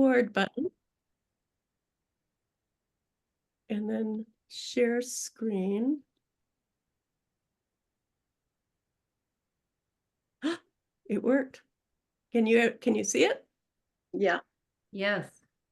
record button. And then share screen. It worked. Can you see it? Yeah. Yes.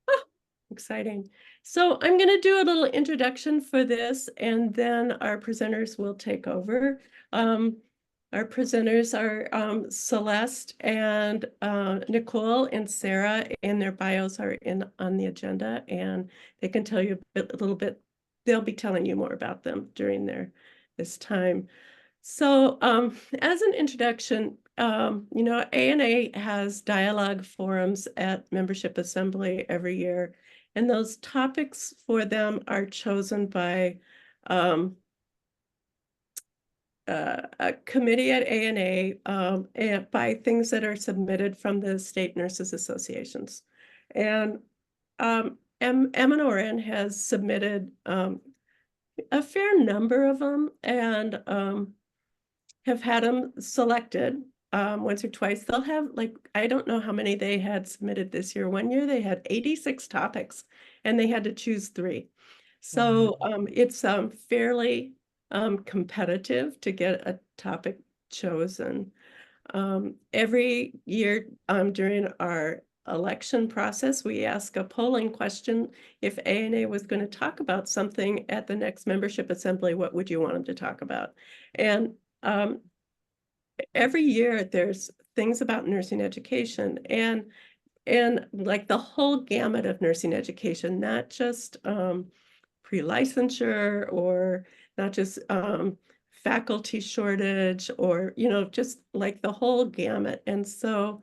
Oh, exciting. So I'm going to do a little introduction for this, and then our presenters will take over. Our presenters are Celeste and Nikule and Sarah, and their bios are on the agenda, and they can tell you a little bit. They'll be telling you more about them during this time. So as an introduction, ANA has dialogue forums at Membership Assembly every year, and those topics for them are chosen by a committee at ANA and by things that are submitted from the state nurses associations. And MNORN has submitted a fair number of them, and have had them selected once or twice. They'll have, like, I don't know how many they had submitted this year. One year they had 86 topics and they had to choose 3. So it's fairly competitive to get a topic chosen. Every year during our election process, we ask a polling question. If ANA was going to talk about something at the next membership assembly, what would you want them to talk about? And every year there's things about nursing education and like the whole gamut of nursing education, not just pre-licensure or not just faculty shortage or, just like the whole gamut. And so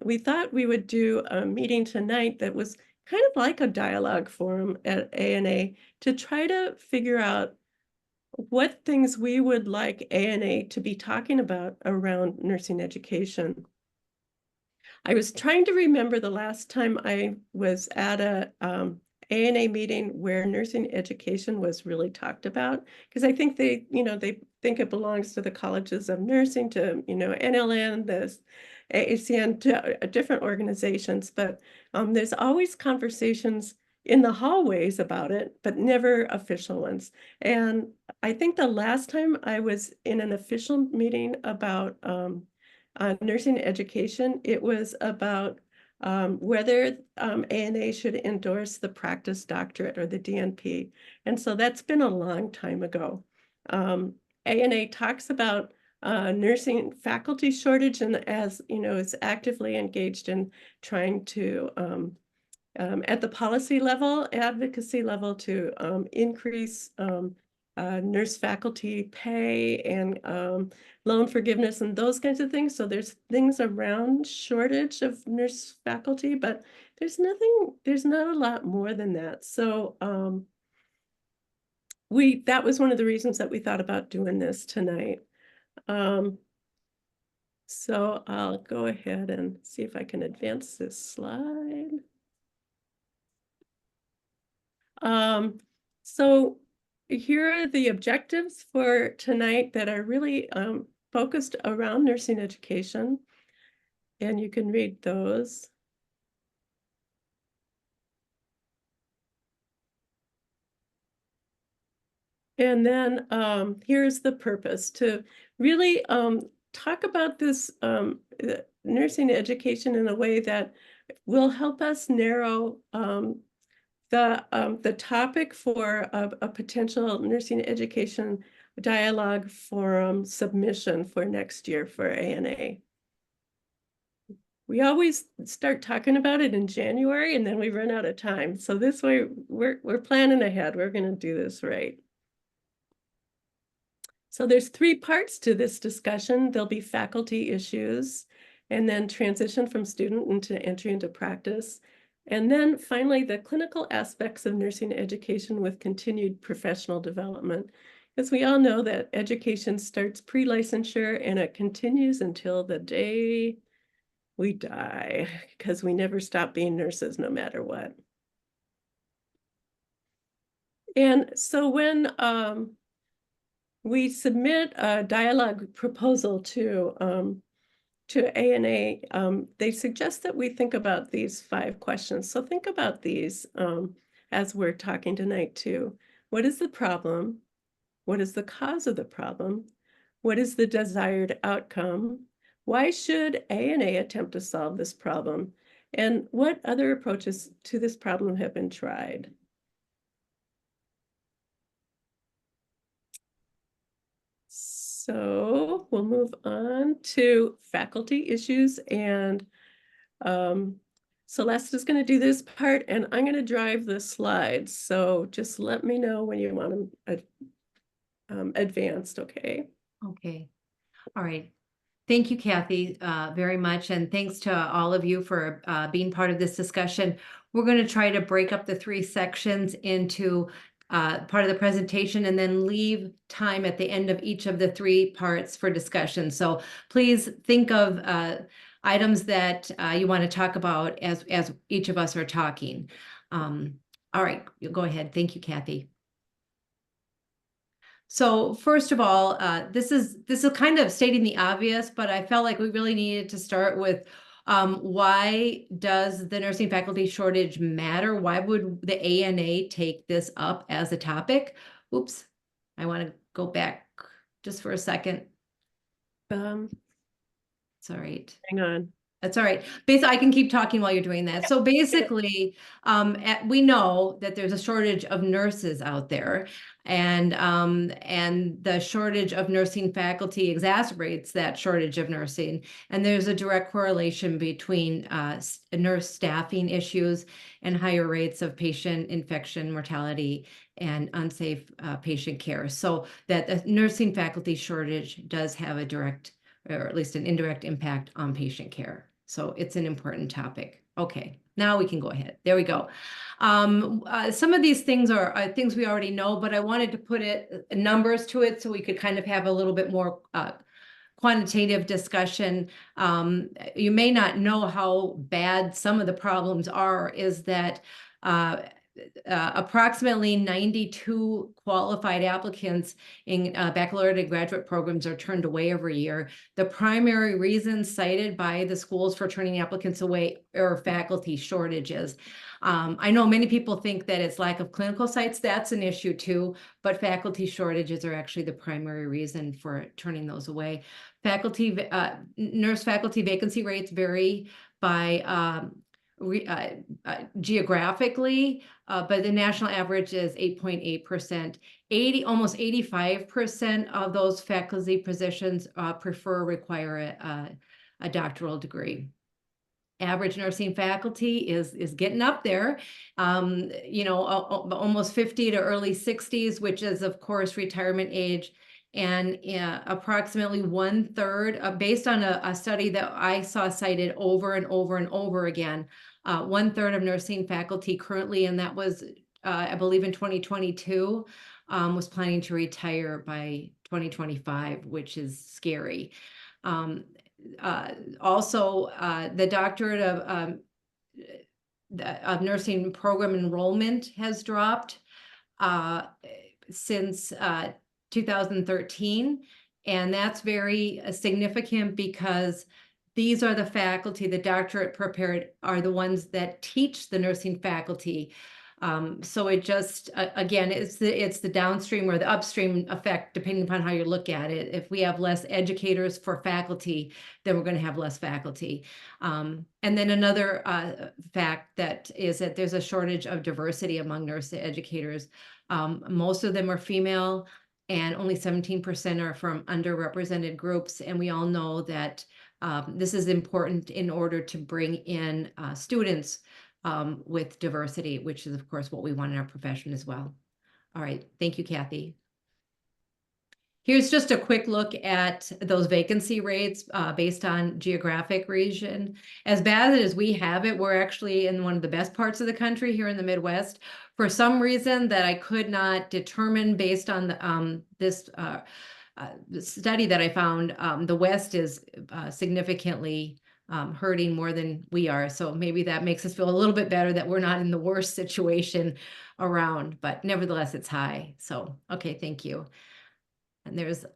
we thought we would do a meeting tonight that was kind of like a dialogue forum at ANA to try to figure out what things we would like ANA to be talking about around nursing education. I was trying to remember the last time I was at a ANA meeting where nursing education was really talked about, because I think they think it belongs to the colleges of nursing, to, NLN, this AACN, to different organizations, but there's always conversations in the hallways about it, but never official ones. And I think the last time I was in an official meeting about nursing education, it was about whether ANA should endorse the practice doctorate or the DNP. And so that's been a long time ago. ANA talks about nursing faculty shortage, and as is actively engaged in trying to at the policy level, advocacy level, to increase nurse faculty pay and loan forgiveness and those kinds of things. So there's things around shortage of nurse faculty, but there's not a lot more than that. So that was one of the reasons that we thought about doing this tonight. So I'll go ahead and see if I can advance this slide. So here are the objectives for tonight that are really focused around nursing education, and you can read those. And then here's the purpose: to really talk about this nursing education in a way that will help us narrow the topic for a potential nursing education dialogue forum submission for next year for ANA. We always start talking about it in January and then we run out of time. So this way we're planning ahead. We're going to do this right. So there's 3 parts to this discussion. There'll be faculty issues, and then transition from student into entry into practice. And then finally, the clinical aspects of nursing education with continued professional development. Because we all know that education starts pre-licensure and it continues until the day we die, because we never stop being nurses no matter what. And so when we submit a dialogue proposal to to ANA, they suggest that we think about these 5 questions. So think about these as we're talking tonight too. What is the problem? What is the cause of the problem? What is the desired outcome? Why should ANA attempt to solve this problem? And what other approaches to this problem have been tried? So we'll move on to faculty issues, and Celeste is going to do this part, and I'm going to drive the slides. So just let me know when you want them advanced, okay? Okay. All right. Thank you, Kathy, very much. And thanks to all of you for being part of this discussion. We're going to try to break up the 3 sections into part of the presentation and then leave time at the end of each of the 3 parts for discussion. So please think of items that you want to talk about as each of us are talking. All right, you go ahead. Thank you, Kathy. So first of all, this is kind of stating the obvious, but I felt like we really needed to start with why does the nursing faculty shortage matter? Why would the ANA take this up as a topic? Oops, I want to go back just for a second. It's all right. Hang on. That's all right. Basically, I can keep talking while you're doing that. So basically, we know that there's a shortage of nurses out there, and the shortage of nursing faculty exacerbates that shortage of nursing. And there's a direct correlation between nurse staffing issues and higher rates of patient infection, mortality, and unsafe patient care. So that the nursing faculty shortage does have a direct, or at least an indirect, impact on patient care. So it's an important topic. Okay, now we can go ahead. There we go. Some of these things are things we already know, but I wanted to put numbers to it so we could kind of have a little bit more quantitative discussion. You may not know how bad some of the problems are, is that approximately 92 qualified applicants in baccalaureate and graduate programs are turned away every year. The primary reasons cited by the schools for turning applicants away are faculty shortages. I know many people think that it's lack of clinical sites. That's an issue too, but faculty shortages are actually the primary reason for turning those away. Nurse faculty vacancy rates vary by geographically, but the national average is 8.8%. Almost 85% of those faculty positions require a doctoral degree. Average nursing faculty is getting up there, almost 50 to early 60s, which is of course retirement age. And approximately 1/3, based on a study that I saw cited over and over and over again, 1/3 of nursing faculty currently, and that was, I believe in 2022, was planning to retire by 2025, which is scary. Also, the doctorate of nursing program enrollment has dropped since 2013, and that's very significant because these are the faculty, the doctorate prepared are the ones that teach the nursing faculty. So it just, again, it's the downstream or the upstream effect, depending upon how you look at it. If we have less educators for faculty, then we're going to have less faculty. And then another fact that is that there's a shortage of diversity among nurse educators. Most of them are female, and only 17% are from underrepresented groups. And we all know that this is important in order to bring in students with diversity, which is, of course, what we want in our profession as well. All right. Thank you, Kathy. Here's just a quick look at those vacancy rates based on geographic region. As bad as we have it, we're actually in one of the best parts of the country here in the Midwest. For some reason that I could not determine based on the, this study that I found, the West is significantly hurting more than we are. So maybe that makes us feel a little bit better that we're not in the worst situation around, but nevertheless, it's high. So, okay, thank you. And there's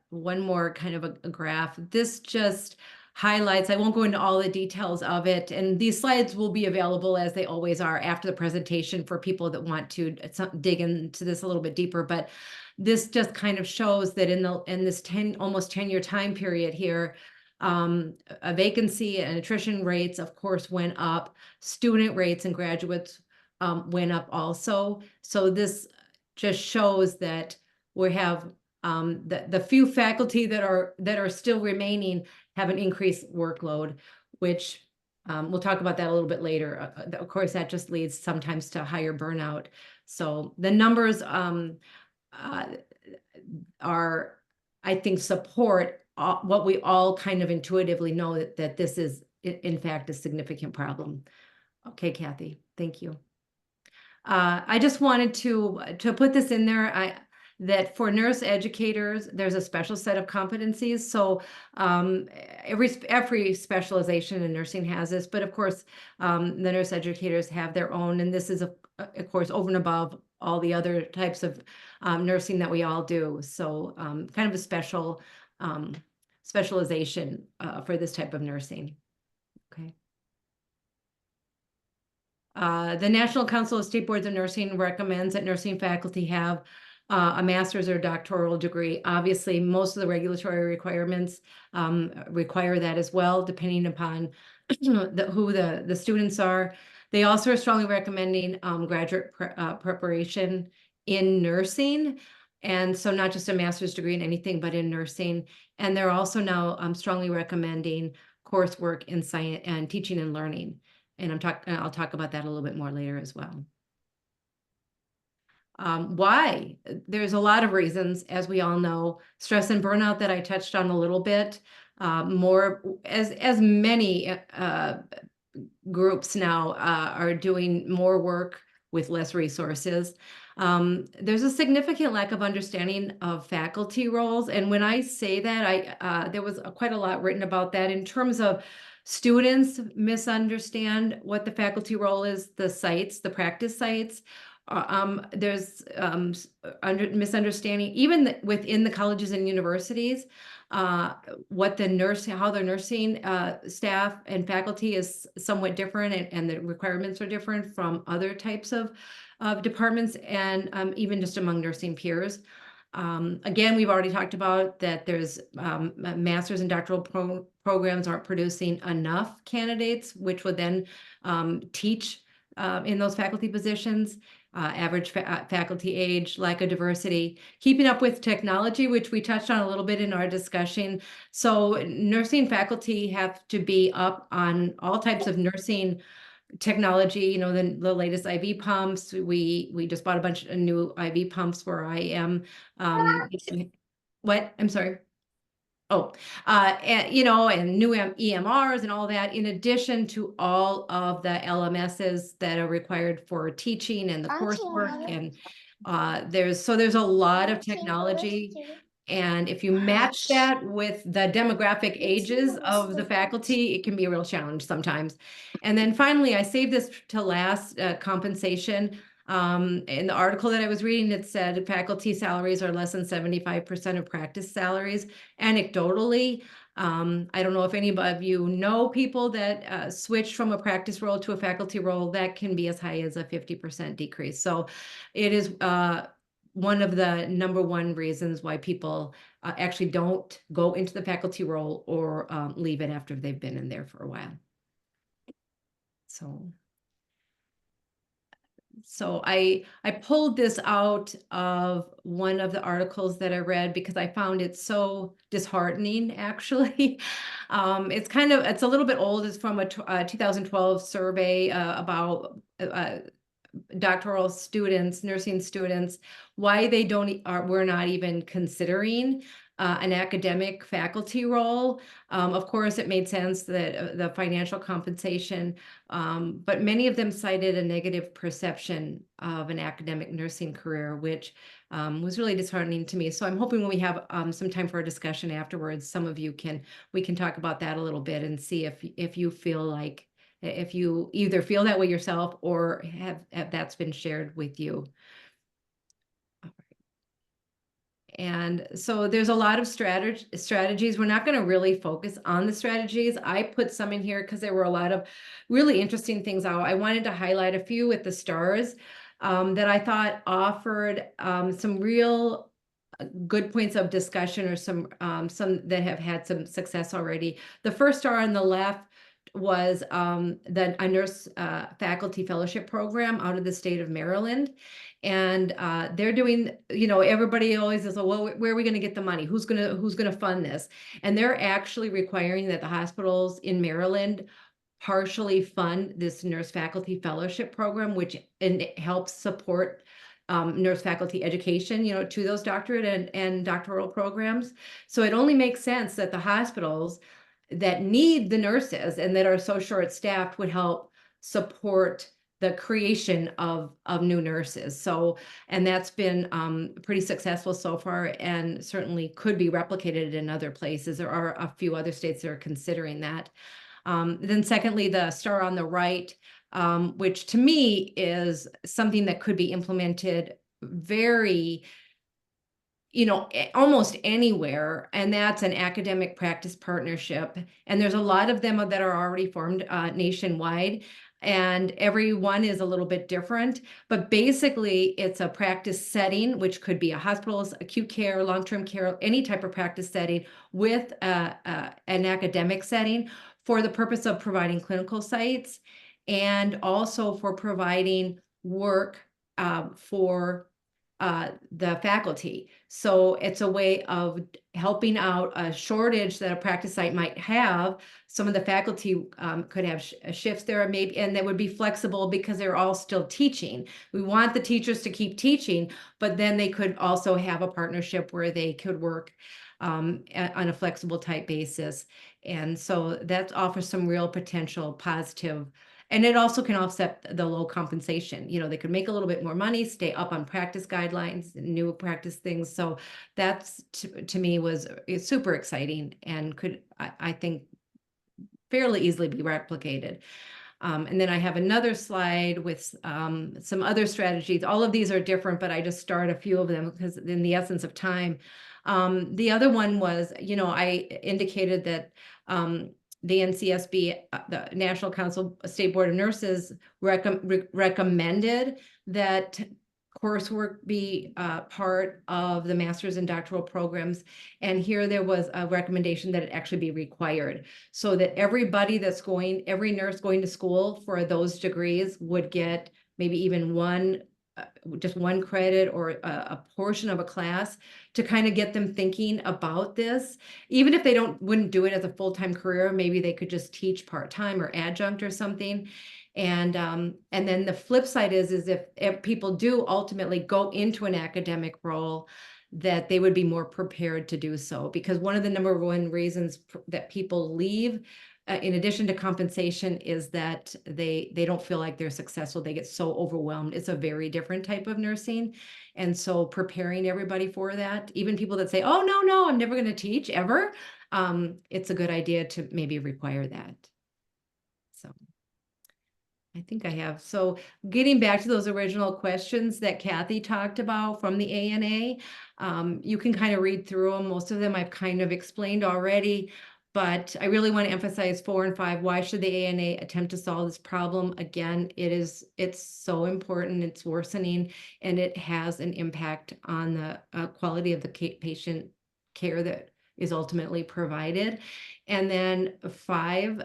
one more kind of a graph. This just highlights. I won't go into all the details of it. And these slides will be available, as they always are, after the presentation for people that want to dig into this a little bit deeper. But this just kind of shows that in this almost 10-year time period here, a vacancy and attrition rates, of course, went up. Student rates and graduates went up also. So this just shows that we have the few faculty that are still remaining have an increased workload, which we'll talk about that a little bit later. Of course, that just leads sometimes to higher burnout. So the numbers are, I think, support what we all kind of intuitively know, that this is, in fact, a significant problem. Okay, Kathy, thank you. I just wanted to put this in there. That for nurse educators, there's a special set of competencies. So every specialization in nursing has this, but of course, the nurse educators have their own, and this is of course over and above all the other types of nursing that we all do. So kind of a special specialization for this type of nursing. Okay. The National Council of State Boards of Nursing recommends that nursing faculty have a master's or doctoral degree. Obviously, most of the regulatory requirements require that as well, depending upon who the students are. They also are strongly recommending graduate preparation in nursing. And so not just a master's degree in anything, but in nursing. And they're also now strongly recommending coursework in science and teaching and learning. And I'll talk about that a little bit more later as well. Why? There's a lot of reasons, as we all know. Stress and burnout that I touched on a little bit. More as many groups now are doing more work with less resources. There's a significant lack of understanding of faculty roles. And when I say that, there was quite a lot written about that in terms of students misunderstand what the faculty role is, the practice sites. There's misunderstanding even within the colleges and universities, how the nursing staff and faculty is somewhat different, and the requirements are different from other types of departments, and even just among nursing peers. Again, we've already talked about that there's master's and doctoral programs aren't producing enough candidates, which would then teach in those faculty positions. Average faculty age, lack of diversity, keeping up with technology, which we touched on a little bit in our discussion. So nursing faculty have to be up on all types of nursing technology, the latest IV pumps. We just bought a bunch of new IV pumps where I am. What? I'm sorry. Oh, and new EMRs and all that, in addition to all of the LMSs that are required for teaching and the coursework. And there's a lot of technology. And if you match that with the demographic ages of the faculty, it can be a real challenge sometimes. And then finally, I saved this to last, compensation. In the article that I was reading, it said faculty salaries are less than 75% of practice salaries. Anecdotally, I don't know if any of you know people that switched from a practice role to a faculty role. That can be as high as a 50% decrease. So it is one of the number one reasons why people actually don't go into the faculty role or leave it after they've been in there for a while. So I pulled this out of one of the articles that I read because I found it so disheartening, actually. It's a little bit old. It's from a 2012 survey about doctoral students, nursing students, why they we're not even considering an academic faculty role. Of course, it made sense that the financial compensation, but many of them cited a negative perception of an academic nursing career, which was really disheartening to me. So I'm hoping when we have some time for a discussion afterwards, some of you we can talk about that a little bit and see if you feel like, if you either feel that way yourself or have that's been shared with you. And so there's a lot of strategies. We're not going to really focus on the strategies. I put some in here because there were a lot of really interesting things. I wanted to highlight a few with the stars that I thought offered some real good points of discussion, or some that have had some success already. The first star on the left was a nurse faculty fellowship program out of the state of Maryland. And they're doing, everybody always says, well, where are we going to get the money? Who's going to fund this? And they're actually requiring that the hospitals in Maryland partially fund this nurse faculty fellowship program, which it helps support nurse faculty education, to those doctorate and doctoral programs. So it only makes sense that the hospitals that need the nurses and that are so short-staffed would help support the creation of new nurses. So, and that's been pretty successful so far, and certainly could be replicated in other places. There are a few other states that are considering that. Then secondly, the star on the right, which to me is something that could be implemented very, almost anywhere, and that's an academic practice partnership. And there's a lot of them that are already formed nationwide, and every one is a little bit different. But basically, it's a practice setting, which could be a hospital's acute care, long-term care, any type of practice setting with an academic setting for the purpose of providing clinical sites, and also for providing work for the faculty. So it's a way of helping out a shortage that a practice site might have. Some of the faculty could have shifts there, maybe, and that would be flexible because they're all still teaching. We want the teachers to keep teaching, but then they could also have a partnership where they could work on a flexible type basis. And so that offers some real potential positive. And it also can offset the low compensation. They could make a little bit more money, stay up on practice guidelines, new practice things. So that's, to me, was super exciting, and could, I think, fairly easily be replicated. And then I have another slide with some other strategies. All of these are different, but I just start a few of them because in the essence of time. The other one was, I indicated that the NCSB, the National Council State Board of Nurses, recommended that coursework be part of the master's and doctoral programs. And here there was a recommendation that it actually be required, so that every nurse going to school for those degrees would get maybe even just one credit or a portion of a class to kind of get them thinking about this. Even if they wouldn't do it as a full-time career, maybe they could just teach part-time or adjunct or something. And then the flip side is if people do ultimately go into an academic role, that they would be more prepared to do so. Because one of the number one reasons that people leave, in addition to compensation, is that they don't feel like they're successful. They get so overwhelmed. It's a very different type of nursing. And so preparing everybody for that, even people that say, oh, no, I'm never going to teach ever, it's a good idea to maybe require that. So I think I have. So getting back to those original questions that Kathy talked about from the ANA, you can kind of read through them. Most of them I've kind of explained already, but I really want to emphasize 4 and 5. Why should the ANA attempt to solve this problem? Again, it's so important. It's worsening, and it has an impact on the quality of the patient care that is ultimately provided. And then 5,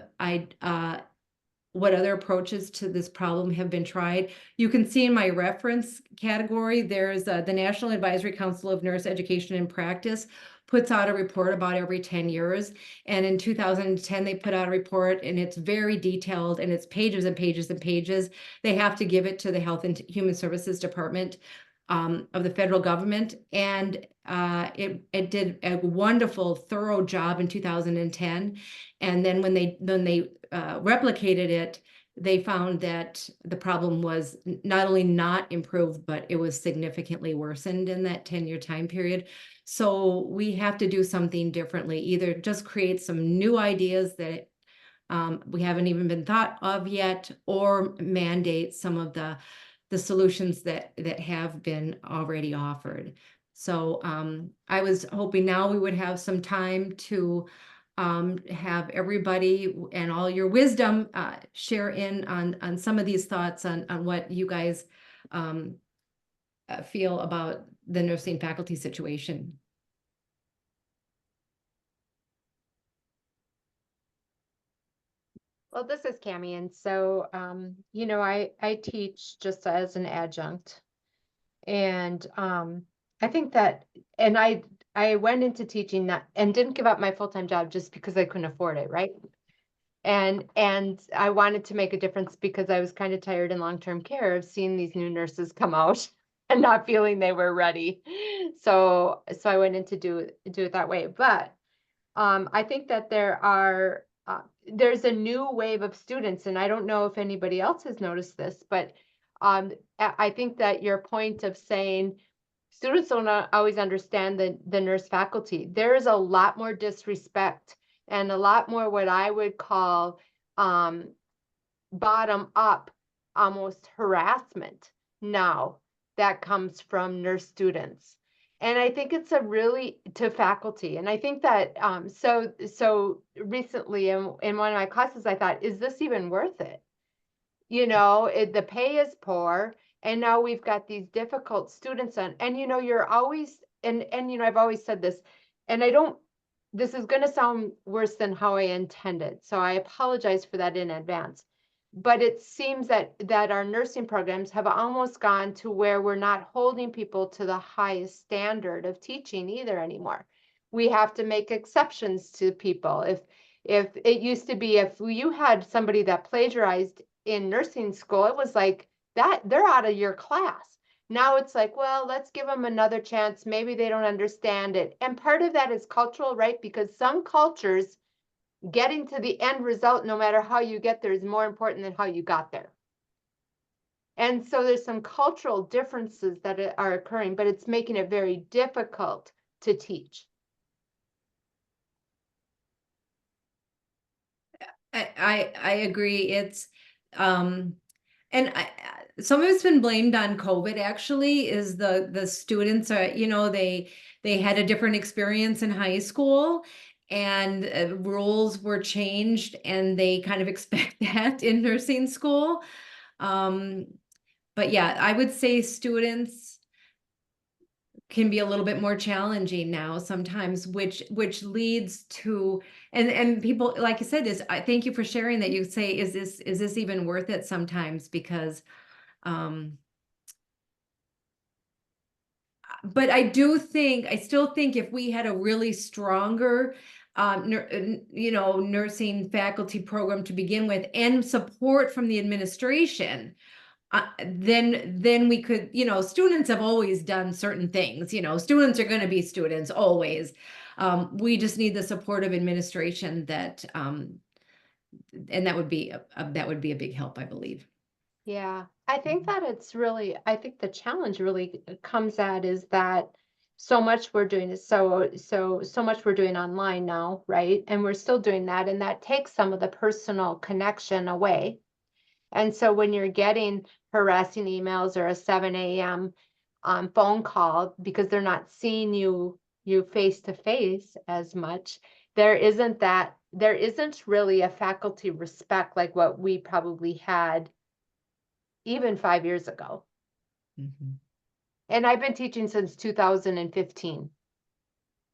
what other approaches to this problem have been tried. You can see in my reference category, there's the National Advisory Council of Nurse Education and Practice puts out a report about every 10 years. And in 2010, they put out a report, and it's very detailed, and it's pages and pages and pages. They have to give it to the Health and Human Services Department of the federal government. And it did a wonderful, thorough job in 2010. And then when they replicated it, they found that the problem was not only not improved, but it was significantly worsened in that 10-year time period. So we have to do something differently, either just create some new ideas that we haven't even been thought of yet, or mandate some of the solutions that have been already offered. So I was hoping now we would have some time to have everybody and all your wisdom share in on some of these thoughts on what you guys feel about the nursing faculty situation. Well, this is Cammie, and so you know, I teach just as an adjunct, and I think that, and I went into teaching that and didn't give up my full-time job just because I couldn't afford it, right? And I wanted to make a difference because I was kind of tired in long-term care of seeing these new nurses come out and not feeling they were ready. So I went in to do it that way. But I think that there's a new wave of students, and I don't know if anybody else has noticed this, but I think that your point of saying students don't always understand the nurse faculty, there is a lot more disrespect and a lot more what I would call bottom up, almost harassment now that comes from nurse students. And I think it's a really to faculty. And I think that so recently in one of my classes, I thought, is this even worth it? You know, the pay is poor, and now we've got these difficult students on, and you know, you're always, and you know, I've always said this, and I don't, this is going to sound worse than how I intended, so I apologize for that in advance. But it seems that our nursing programs have almost gone to where we're not holding people to the highest standard of teaching either anymore. We have to make exceptions to people. If it used to be, if you had somebody that plagiarized in nursing school, it was like that they're out of your class. Now it's like, well, let's give them another chance. Maybe they don't understand it. And part of that is cultural, right? Because some cultures, getting to the end result, no matter how you get there, is more important than how you got there. And so there's some cultural differences that are occurring, but it's making it very difficult to teach. I agree. It's and some of it's been blamed on COVID. Actually, is the students are, you know, they had a different experience in high school, and rules were changed, and they kind of expect that in nursing school. But yeah, I would say students can be a little bit more challenging now sometimes, which leads to, and people, like you said, is, I thank you for sharing that. You say, is this even worth it sometimes? Because but I still think if we had a really stronger you know, nursing faculty program to begin with, and support from the administration, then we could, you know, students have always done certain things, you know, students are going to be students always. We just need the support of administration that, and that would be a big help, I believe. Yeah, I think that I think the challenge really comes at is that so much we're doing is so much we're doing online now, right? And we're still doing that, and that takes some of the personal connection away. And so when you're getting harassing emails or a 7 a.m. Phone call because they're not seeing you face to face as much, there isn't really a faculty respect like what we probably had even 5 years ago. Mm-hmm. And I've been teaching since 2015.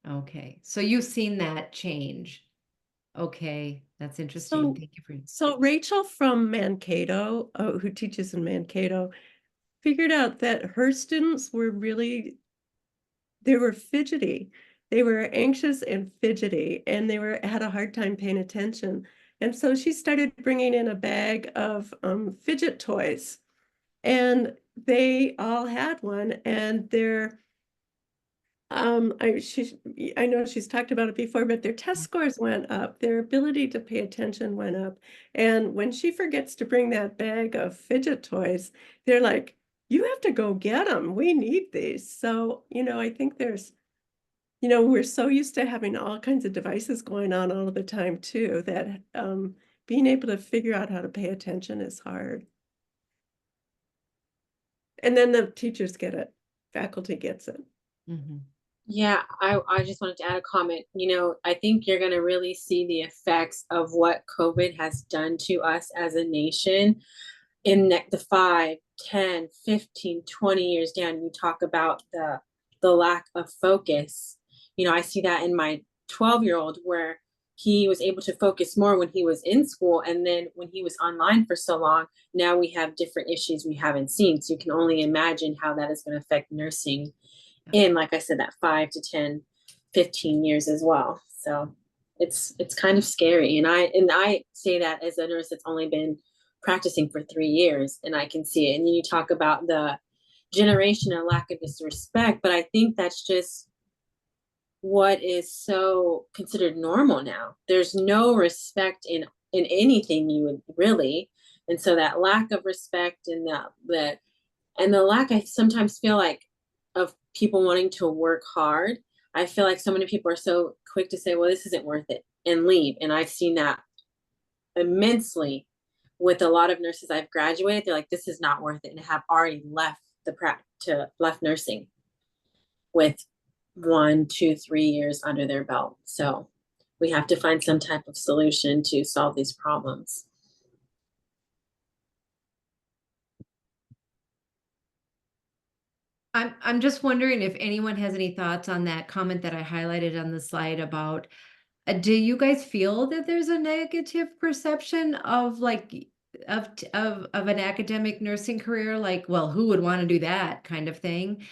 Okay, so you've seen that change. Okay, that's interesting. So, Thank you for. so Rachel from Mankato, who teaches in Mankato, figured out that her students were they were fidgety. They were anxious and fidgety, and had a hard time paying attention. And so she started bringing in a bag of fidget toys, and they all had one, and I know she's talked about it before, but their test scores went up, their ability to pay attention went up. And when she forgets to bring that bag of fidget toys, they're like, you have to go get them. We need these. So, you know, I think we're so used to having all kinds of devices going on all of the time too, that being able to figure out how to pay attention is hard. And then the teachers get it, faculty gets it. Mhm. Yeah, I just wanted to add a comment. I think you're going to really see the effects of what COVID has done to us as a nation in the 5, 10, 15, 20 years down. You talk about the lack of focus. I see that in my 12-year-old, where he was able to focus more when he was in school, and then when he was online for so long, now we have different issues we haven't seen. So you can only imagine how that is going to affect nursing in, like I said, that 5 to 10, 15 years as well. So it's kind of scary. And I say that as a nurse that's only been practicing for 3 years, and I can see it. And you talk about the generation and lack of disrespect, but I think that's just what is so considered normal now. There's no respect in anything you would really. And so that lack of respect and the lack, I sometimes feel like, of people wanting to work hard. I feel like so many people are so quick to say, well, this isn't worth it, and leave. And I've seen that immensely with a lot of nurses I've graduated. They're like, this is not worth it, and have already left left nursing with 1, 2, 3 years under their belt. So we have to find some type of solution to solve these problems. I'm just wondering if anyone has any thoughts on that comment that I highlighted on the slide about, do you guys feel that there's a negative perception of like of an academic nursing career? Like, well, who would want to do that kind of thing?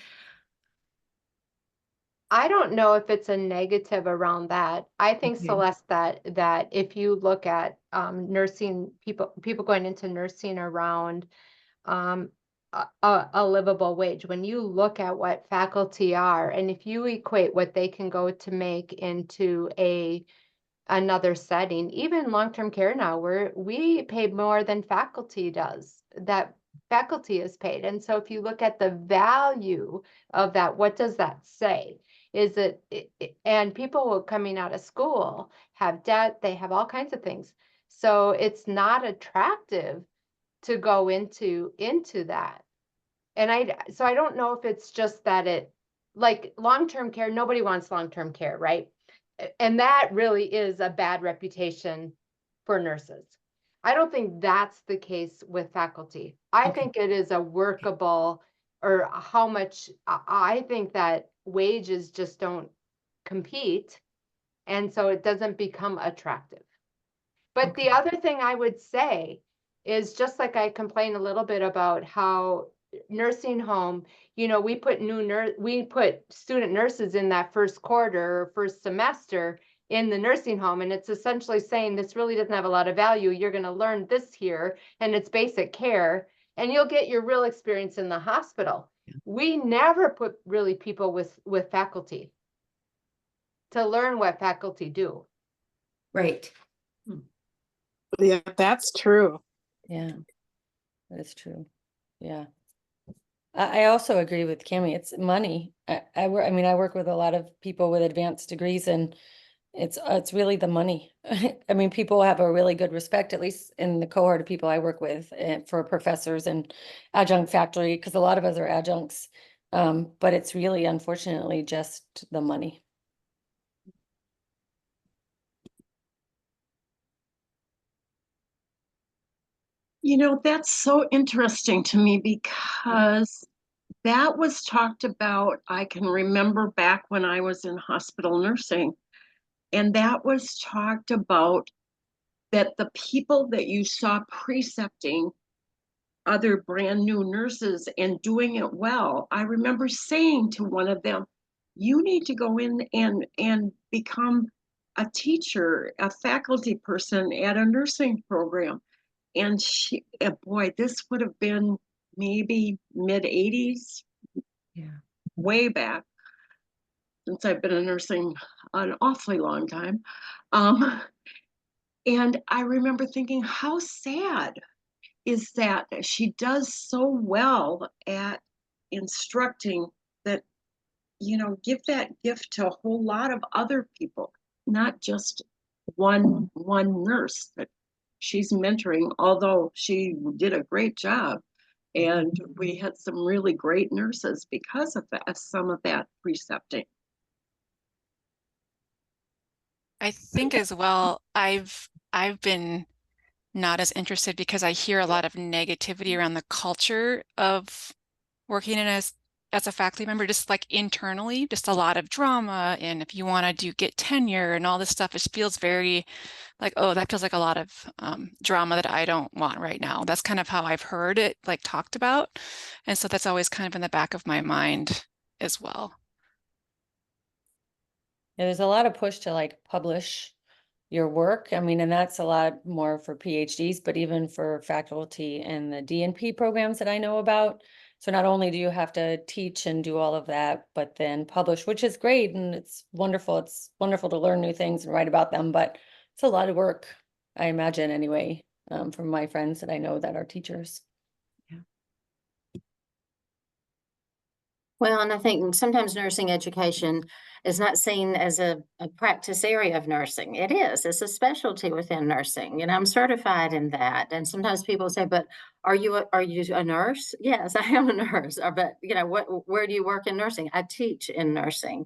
I don't know if it's a negative around that. I think, Okay. Celeste, that if you look at nursing, people going into nursing around um, a livable wage, when you look at what faculty are, and if you equate what they can go to make into another setting, even long-term care now, where we pay more than faculty does, that faculty is paid. And so if you look at the value of that, what does that say? Is and people coming out of school have debt, they have all kinds of things. So it's not attractive to go into that. And so I don't know if it's just that like long-term care, nobody wants long-term care, right? And that really is a bad reputation for nurses. I don't think that's the case with faculty. I Okay. think it is a workable, or how much, I think that wages just don't compete. And so it doesn't become attractive. But the other thing I would say is, just like I complain a little bit about how nursing home, we put student nurses in that first quarter or first semester in the nursing home, and it's essentially saying this really doesn't have a lot of value. You're going to learn this here, and it's basic care, and you'll get your real experience in the hospital. We never put really people with faculty to learn what faculty do. Right. Yeah, that's true. Yeah, that's true. Yeah. I also agree with Kimmy. It's money. I work with a lot of people with advanced degrees, and it's really the money. I mean, people have a really good respect, at least in the cohort of people I work with, for professors and adjunct faculty, because a lot of us are adjuncts. But it's really, unfortunately, just the money. That's so interesting to me, because that was talked about. I can remember back when I was in hospital nursing, and that was talked about, that the people that you saw precepting other brand new nurses and doing it well, I remember saying to one of them, you need to go in and become a teacher, a faculty person at a nursing program. And boy, this would have been maybe mid 80s, Yeah. way back, since I've been in nursing an awfully long time. And I remember thinking, how sad is that she does so well at instructing, that, give that gift to a whole lot of other people, not just one nurse that she's mentoring, although she did a great job. And we had some really great nurses because of that, some of that precepting. I think as well, I've been not as interested because I hear a lot of negativity around the culture of working in as a faculty member, just like internally, just a lot of drama. And if you want to get tenure and all this stuff, it feels very like, oh, that feels like a lot of drama that I don't want right now. That's kind of how I've heard it like talked about. And so that's always kind of in the back of my mind as well. Yeah, there's a lot of push to like publish your work. I mean, and that's a lot more for PhDs, but even for faculty in the DNP programs that I know about. So not only do you have to teach and do all of that, but then publish, which is great. And it's wonderful. It's wonderful to learn new things and write about them, but it's a lot of work, I imagine anyway, from my friends that I know that are teachers. Well, and I think sometimes nursing education is not seen as a practice area of nursing. It is, it's a specialty within nursing, and I'm certified in that. And sometimes people say, but are you a nurse? Yes, I am a nurse. But where do you work in nursing? I teach in nursing.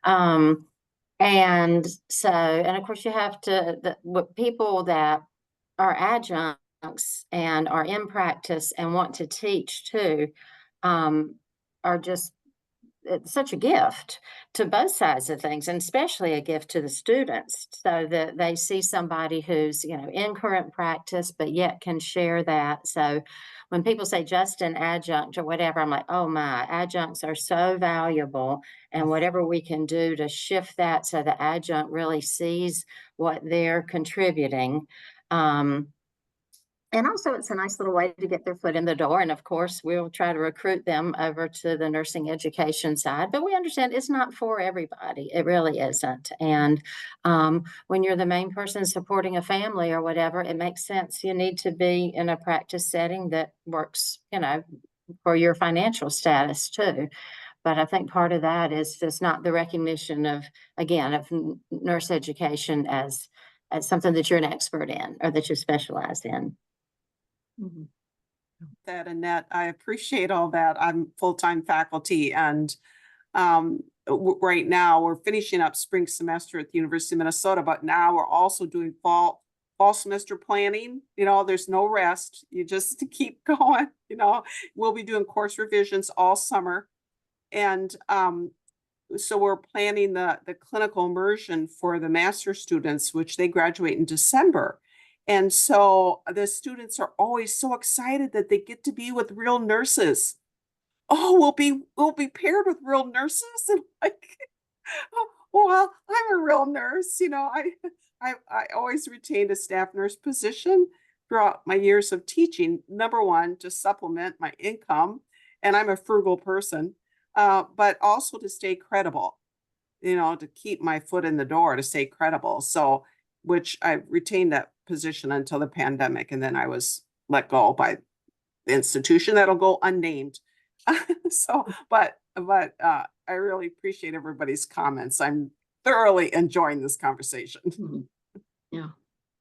And so, and of course you have to, people that are adjuncts and are in practice and want to teach too, are just, it's such a gift to both sides of things, and especially a gift to the students, so that they see somebody who's, in current practice, but yet can share that. So when people say just an adjunct or whatever, I'm like, oh my, adjuncts are so valuable, and whatever we can do to shift that so the adjunct really sees what they're contributing. And also it's a nice little way to get their foot in the door. And of course, we'll try to recruit them over to the nursing education side, but we understand it's not for everybody. It really isn't. And when you're the main person supporting a family or whatever, it makes sense. You need to be in a practice setting that works, for your financial status too. But I think part of that is just not the recognition of nurse education as something that you're an expert in or that you specialize in. Mm-hmm. That Annette, I appreciate all that. I'm full-time faculty, and right now we're finishing up spring semester at the University of Minnesota, but now we're also doing fall semester planning. There's no rest. You just keep going. We'll be doing course revisions all summer, and so we're planning the clinical immersion for the master students, which they graduate in December. And so the students are always so excited that they get to be with real nurses. Oh, we'll be paired with real nurses, and like, oh, well, I'm a real nurse. I always retained a staff nurse position throughout my years of teaching. Number one, to supplement my income, and I'm a frugal person, but also to stay credible. To keep my foot in the door, to stay credible. So, which I retained that position until the pandemic, and then I was let go by the institution that'll go unnamed. But I really appreciate everybody's comments. I'm thoroughly enjoying this conversation. Mm-hmm. Yeah,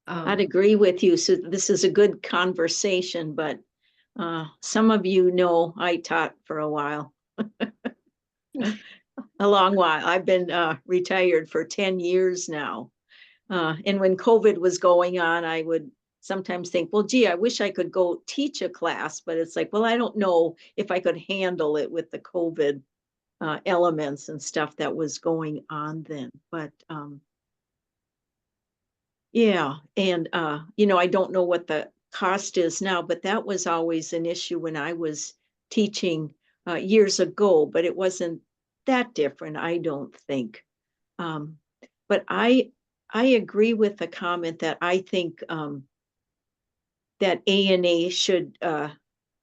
I'd agree with you. So this is a good conversation, but some of I taught for a while. A long while. I've been retired for 10 years now. And when COVID was going on, I would sometimes think, well, gee, I wish I could go teach a class, but it's like, well, I don't know if I could handle it with the COVID elements and stuff that was going on then. But yeah, and I don't know what the cost is now, but that was always an issue when I was teaching years ago, but it wasn't that different, I don't think. But I agree with the comment that I think that ANA should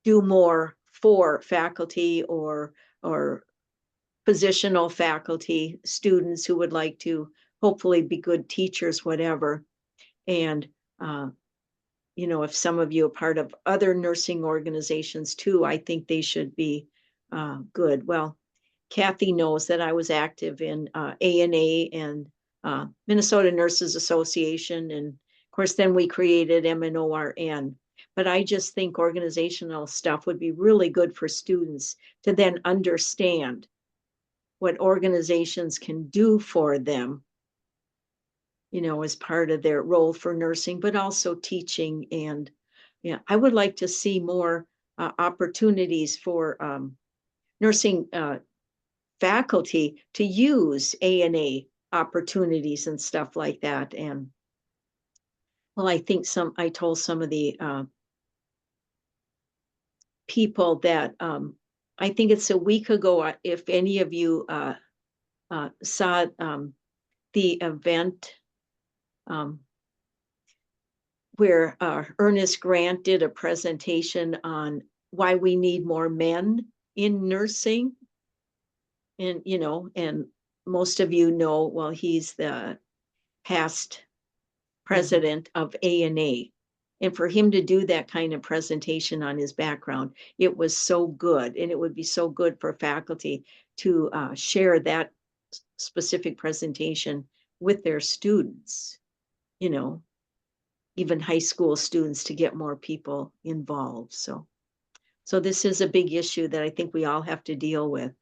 do more for faculty or positional faculty, students who would like to hopefully be good teachers, whatever. And if some of you are part of other nursing organizations too, I think they should be good. Well, Kathy knows that I was active in ANA and Minnesota Nurses Association. And of course, then we created MNORN. But I just think organizational stuff would be really good for students to then understand what organizations can do for them, you know, as part of their role for nursing, but also teaching. And yeah, I would like to see more opportunities for nursing faculty to use ANA opportunities and stuff like that. And well, I told some of the people that I think it's a week ago, if any of you saw the event where Ernest Grant did a presentation on why we need more men in nursing. And, you know, and most of you know, well, he's the past president of ANA. And for him to do that kind of presentation on his background, it was so good. And it would be so good for faculty to share that specific presentation with their students, you know, even high school students, to get more people involved. So this is a big issue that I think we all have to deal with.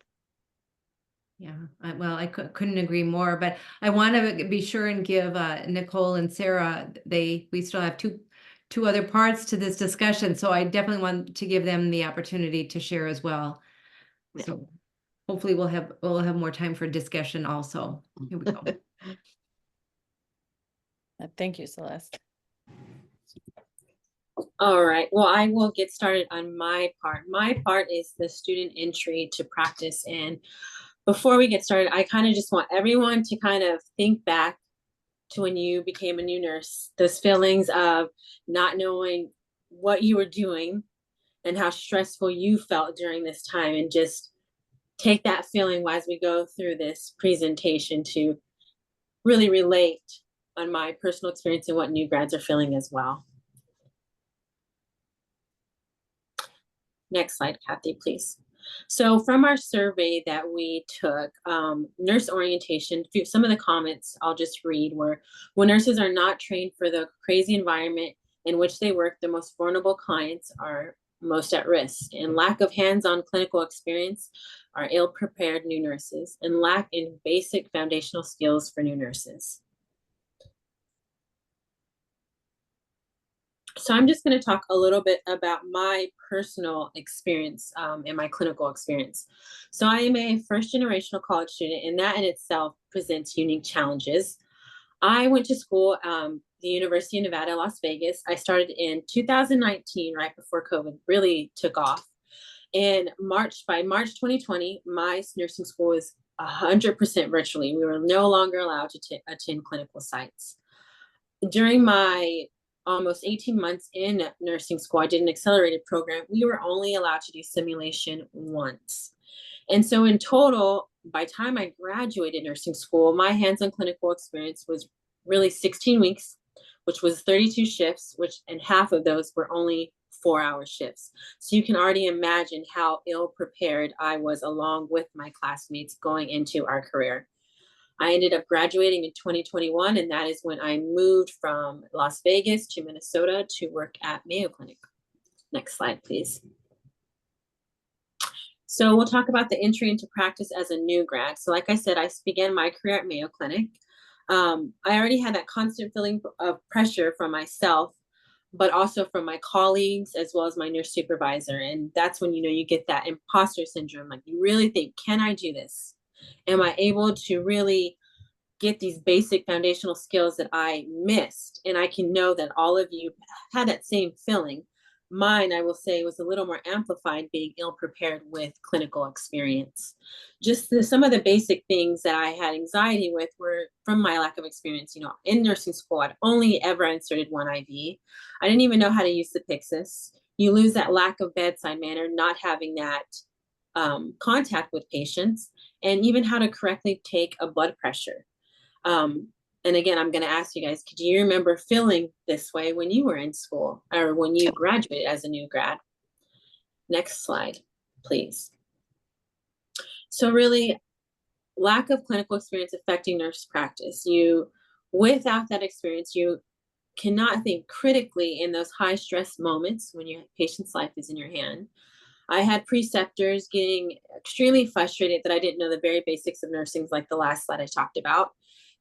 Yeah, well, I couldn't agree more, but I want to be sure and give Nicole and Sarah, we still have two other parts to this discussion, so I definitely want to give them the opportunity to share as well. So hopefully we'll have more time for discussion also. Here we go. Thank you, Celeste. All right, well, I will get started on my part. My part is the student entry to practice. And before we get started, I kind of just want everyone to kind of think back to when you became a new nurse, those feelings of not knowing what you were doing and how stressful you felt during this time, and just take that feeling as we go through this presentation to really relate on my personal experience and what new grads are feeling as well. Next slide, Kathy, please. So from our survey that we took, nurse orientation, some of the comments I'll just read were, when nurses are not trained for the crazy environment in which they work, the most vulnerable clients are most at risk, and lack of hands-on clinical experience are ill-prepared new nurses, and lack in basic foundational skills for new nurses. So I'm just going to talk a little bit about my personal experience and my clinical experience. So I am a first-generational college student, and that in itself presents unique challenges. I went to school at the University of Nevada, Las Vegas. I started in 2019, right before COVID really took off. And by March 2020, my nursing school was 100% virtually. We were no longer allowed to attend clinical sites. During my almost 18 months in nursing school, I did an accelerated program. We were only allowed to do simulation once. And so in total, by the time I graduated nursing school, my hands-on clinical experience was really 16 weeks, which was 32 shifts, and half of those were only 4-hour shifts. So you can already imagine how ill-prepared I was along with my classmates going into our career. I ended up graduating in 2021, and that is when I moved from Las Vegas to Minnesota to work at Mayo Clinic. Next slide, please. So we'll talk about the entry into practice as a new grad. So like I said, I began my career at Mayo Clinic. I already had that constant feeling of pressure from myself, but also from my colleagues as well as my nurse supervisor. And that's when, you get that imposter syndrome. Like, you really think, can I do this? Am I able to really get these basic foundational skills that I missed? And I can know that all of you had that same feeling. Mine, I will say, was a little more amplified, being ill-prepared with clinical experience. Just some of the basic things that I had anxiety with were from my lack of experience. In nursing school, I'd only ever inserted one IV. I didn't even know how to use the Pyxis. You lose that lack of bedside manner, not having that contact with patients, and even how to correctly take a blood pressure. And again, I'm going to ask you guys, do you remember feeling this way when you were in school or when you graduated as a new grad? Next slide, please. So really, lack of clinical experience affecting nurse practice. Without that experience, you cannot think critically in those high stress moments when your patient's life is in your hand. I had preceptors getting extremely frustrated that I didn't know the very basics of nursing, like the last slide I talked about.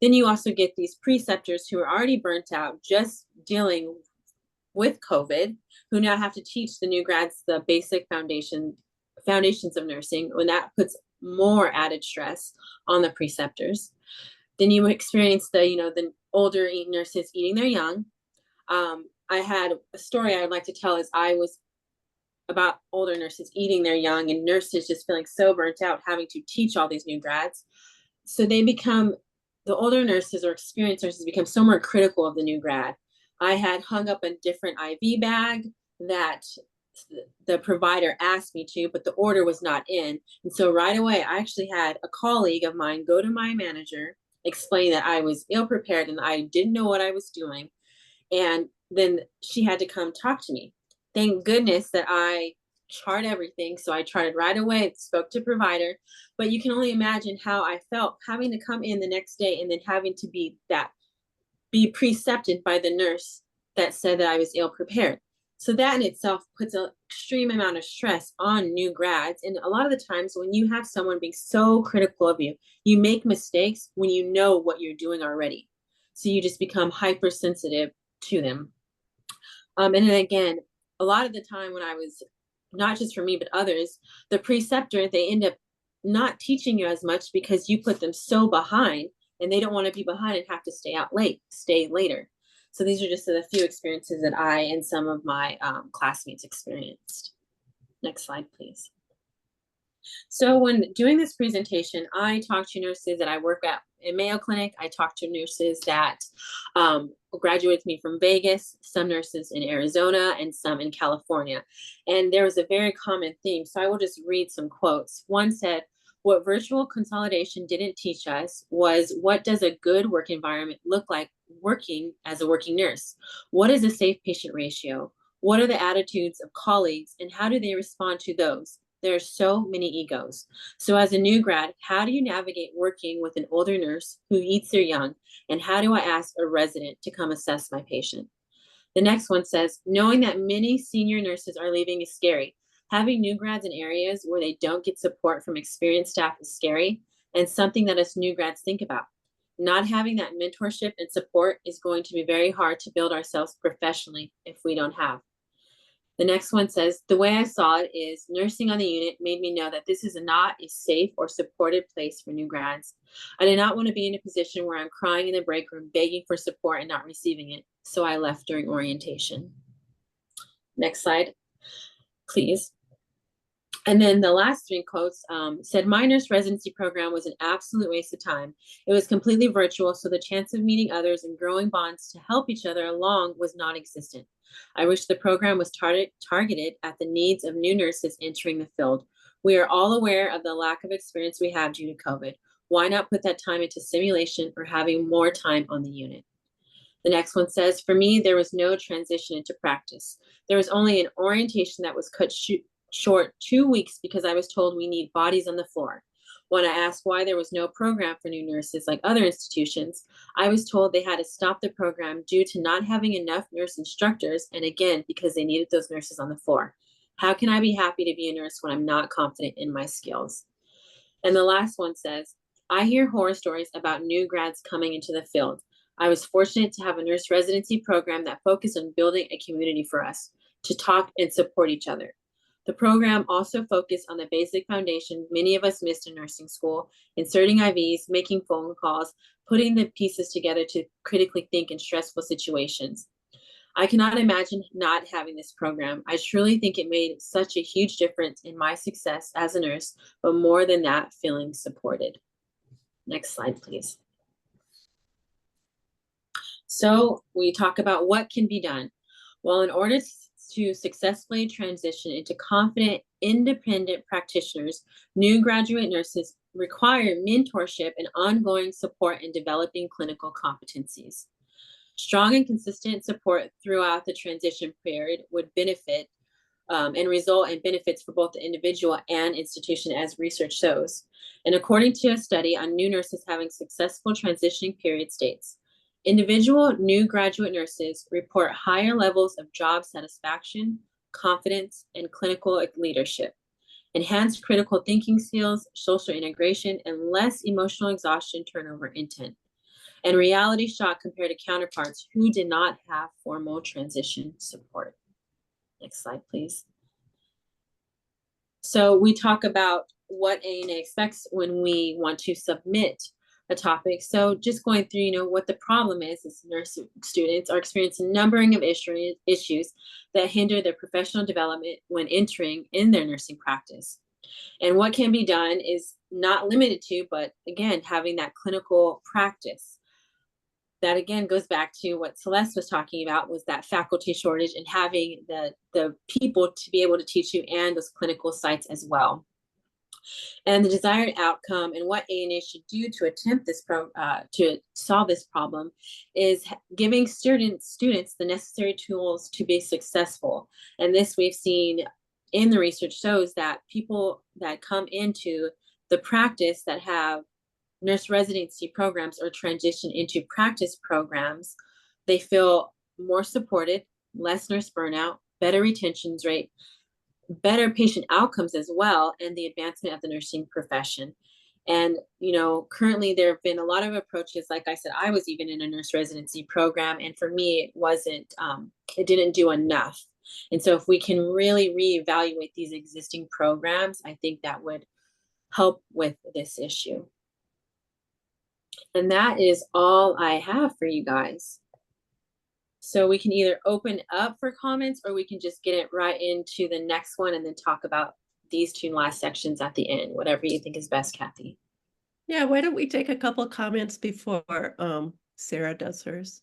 Then you also get these preceptors who are already burnt out just dealing with COVID, who now have to teach the new grads the basic foundations of nursing, when that puts more added stress on the preceptors. Then you experience the older nurses eating their young. I had a story I would like to tell is I was about older nurses eating their young and nurses just feeling so burnt out having to teach all these new grads. So the older nurses or experienced nurses become so more critical of the new grad. I had hung up a different IV bag that the provider asked me to, but the order was not in. And so right away, I actually had a colleague of mine go to my manager, explain that I was ill prepared and I didn't know what I was doing. And then she had to come talk to me. Thank goodness that I chart everything. So I charted right away, spoke to provider, but you can only imagine how I felt having to come in the next day and then having to be precepted by the nurse that said that I was ill prepared. So that in itself puts an extreme amount of stress on new grads. And a lot of the times when you have someone being so critical of you, you make mistakes when you know what you're doing already. So you just become hypersensitive to them. And then again, a lot of the time when I was, not just for me, but others, the preceptor, they end up not teaching you as much because you put them so behind and they don't want to be behind and have to stay later. So these are just a few experiences that I and some of my classmates experienced. Next slide, please. So when doing this presentation, I talked to nurses that I work at in Mayo Clinic. I talked to nurses that graduated with me from Vegas, some nurses in Arizona, and some in California. And there was a very common theme. So I will just read some quotes. One said, "What virtual consolidation didn't teach us was what does a good work environment look like working as a working nurse? What is a safe patient ratio? What are the attitudes of colleagues and how do they respond to those? There are so many egos. So as a new grad, how do you navigate working with an older nurse who eats their young? And how do I ask a resident to come assess my patient?" The next one says, "Knowing that many senior nurses are leaving is scary. Having new grads in areas where they don't get support from experienced staff is scary and something that us new grads think about. Not having that mentorship and support is going to be very hard to build ourselves professionally if we don't have." The next one says, "The way I saw it is nursing on the unit made me know that this is not a safe or supported place for new grads. I did not want to be in a position where I'm crying in the break room, begging for support and not receiving it. So I left during orientation." Next slide, please. And then the last three quotes said, "My nurse residency program was an absolute waste of time. It was completely virtual, so the chance of meeting others and growing bonds to help each other along was non-existent. I wish the program was targeted at the needs of new nurses entering the field. We are all aware of the lack of experience we have due to COVID. Why not put that time into simulation or having more time on the unit?" The next one says, "For me, there was no transition into practice. There was only an orientation that was cut short 2 weeks because I was told we need bodies on the floor. When I asked why there was no program for new nurses like other institutions, I was told they had to stop the program due to not having enough nurse instructors, and again, because they needed those nurses on the floor. How can I be happy to be a nurse when I'm not confident in my skills?" And the last one says, "I hear horror stories about new grads coming into the field. I was fortunate to have a nurse residency program that focused on building a community for us to talk and support each other. The program also focused on the basic foundation many of us missed in nursing school, inserting IVs, making phone calls, putting the pieces together to critically think in stressful situations. I cannot imagine not having this program. I truly think it made such a huge difference in my success as a nurse, but more than that, feeling supported." Next slide, please. So we talk about what can be done. Well, in order to successfully transition into confident, independent practitioners, new graduate nurses require mentorship and ongoing support in developing clinical competencies. Strong and consistent support throughout the transition period would benefit and result in benefits for both the individual and institution, as research shows. And according to a study on new nurses having successful transitioning period states, Individual new graduate nurses report higher levels of job satisfaction, confidence, and clinical leadership, enhanced critical thinking skills, social integration, and less emotional exhaustion, turnover, intent, and reality shock compared to counterparts who did not have formal transition support. Next slide, please. So we talk about what ANA expects when we want to submit a topic. So just going through, what the problem is nursing students are experiencing a numbering of issues that hinder their professional development when entering in their nursing practice. And what can be done is not limited to, but again, having that clinical practice. That again goes back to what Celeste was talking about, was that faculty shortage and having the people to be able to teach you and those clinical sites as well. And the desired outcome and what ANA should do to attempt this to solve this problem is giving students the necessary tools to be successful. And this we've seen in the research shows that people that come into the practice that have nurse residency programs or transition into practice programs, they feel more supported, less nurse burnout, better retention rate, better patient outcomes as well, and the advancement of the nursing profession. And, currently there have been a lot of approaches. Like I said, I was even in a nurse residency program, and for me, it didn't do enough. And so if we can really reevaluate these existing programs, I think that would help with this issue. And that is all I have for you guys. So we can either open up for comments, or we can just get it right into the next one and then talk about these two last sections at the end, whatever you think is best, Kathy. Yeah, why don't we take a couple comments before Sarah does hers?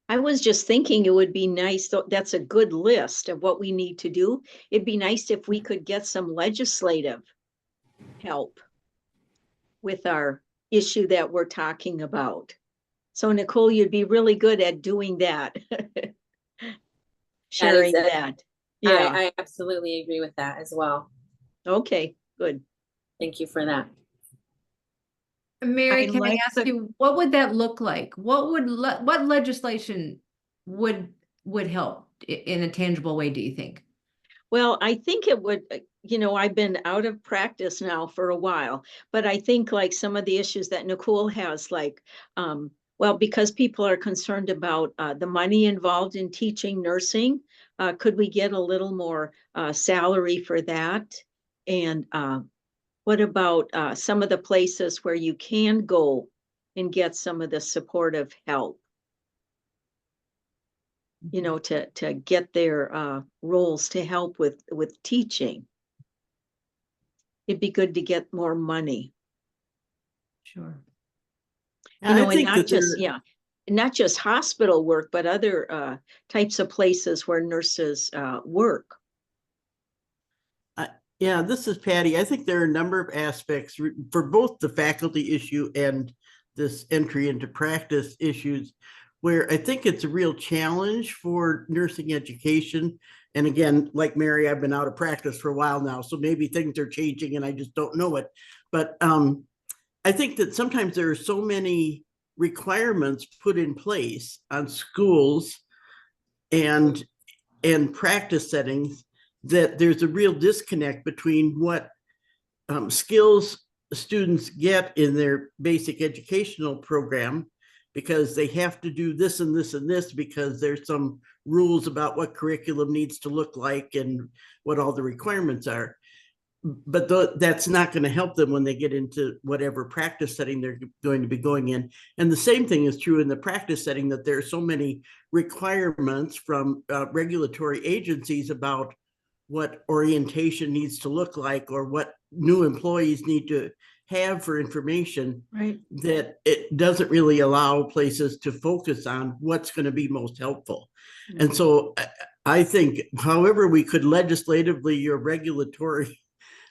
I was just thinking it would be nice, that's a good list of what we need to do. It'd be nice if we could get some legislative help with our issue that we're talking about. So Nikule, you'd be really good at doing that. Sharing that. Yeah. I absolutely agree with that as well. Okay, good. Thank you for that. Mary, I can I like ask you, what would that look like? What legislation would help in a tangible way, do you think? Well, I think it would, I've been out of practice now for a while, but I think like some of the issues that Nikule has, like, well, because people are concerned about the money involved in teaching nursing, could we get a little more salary for that? And what about some of the places where you can go and get some of the supportive help? To get their roles to help with teaching. It'd be good to get more money. Sure. And not just hospital work, but other types of places where nurses work. Yeah, this is Patty. I think there are a number of aspects for both the faculty issue and this entry into practice issues, where I think it's a real challenge for nursing education. And again, like Mary, I've been out of practice for a while now, so maybe things are changing and I just don't know it. But I think that sometimes there are so many requirements put in place on schools and practice settings that there's a real disconnect between what skills students get in their basic educational program, because they have to do this and this and this because there's some rules about what curriculum needs to look like and what all the requirements are. But that's not going to help them when they get into whatever practice setting they're going to be going in. And the same thing is true in the practice setting, that there are so many requirements from regulatory agencies about what orientation needs to look like or what new employees need to have for information, right, that it doesn't really allow places to focus on what's going to be most helpful. Mm-hmm. And so I think however we could legislatively or regulatory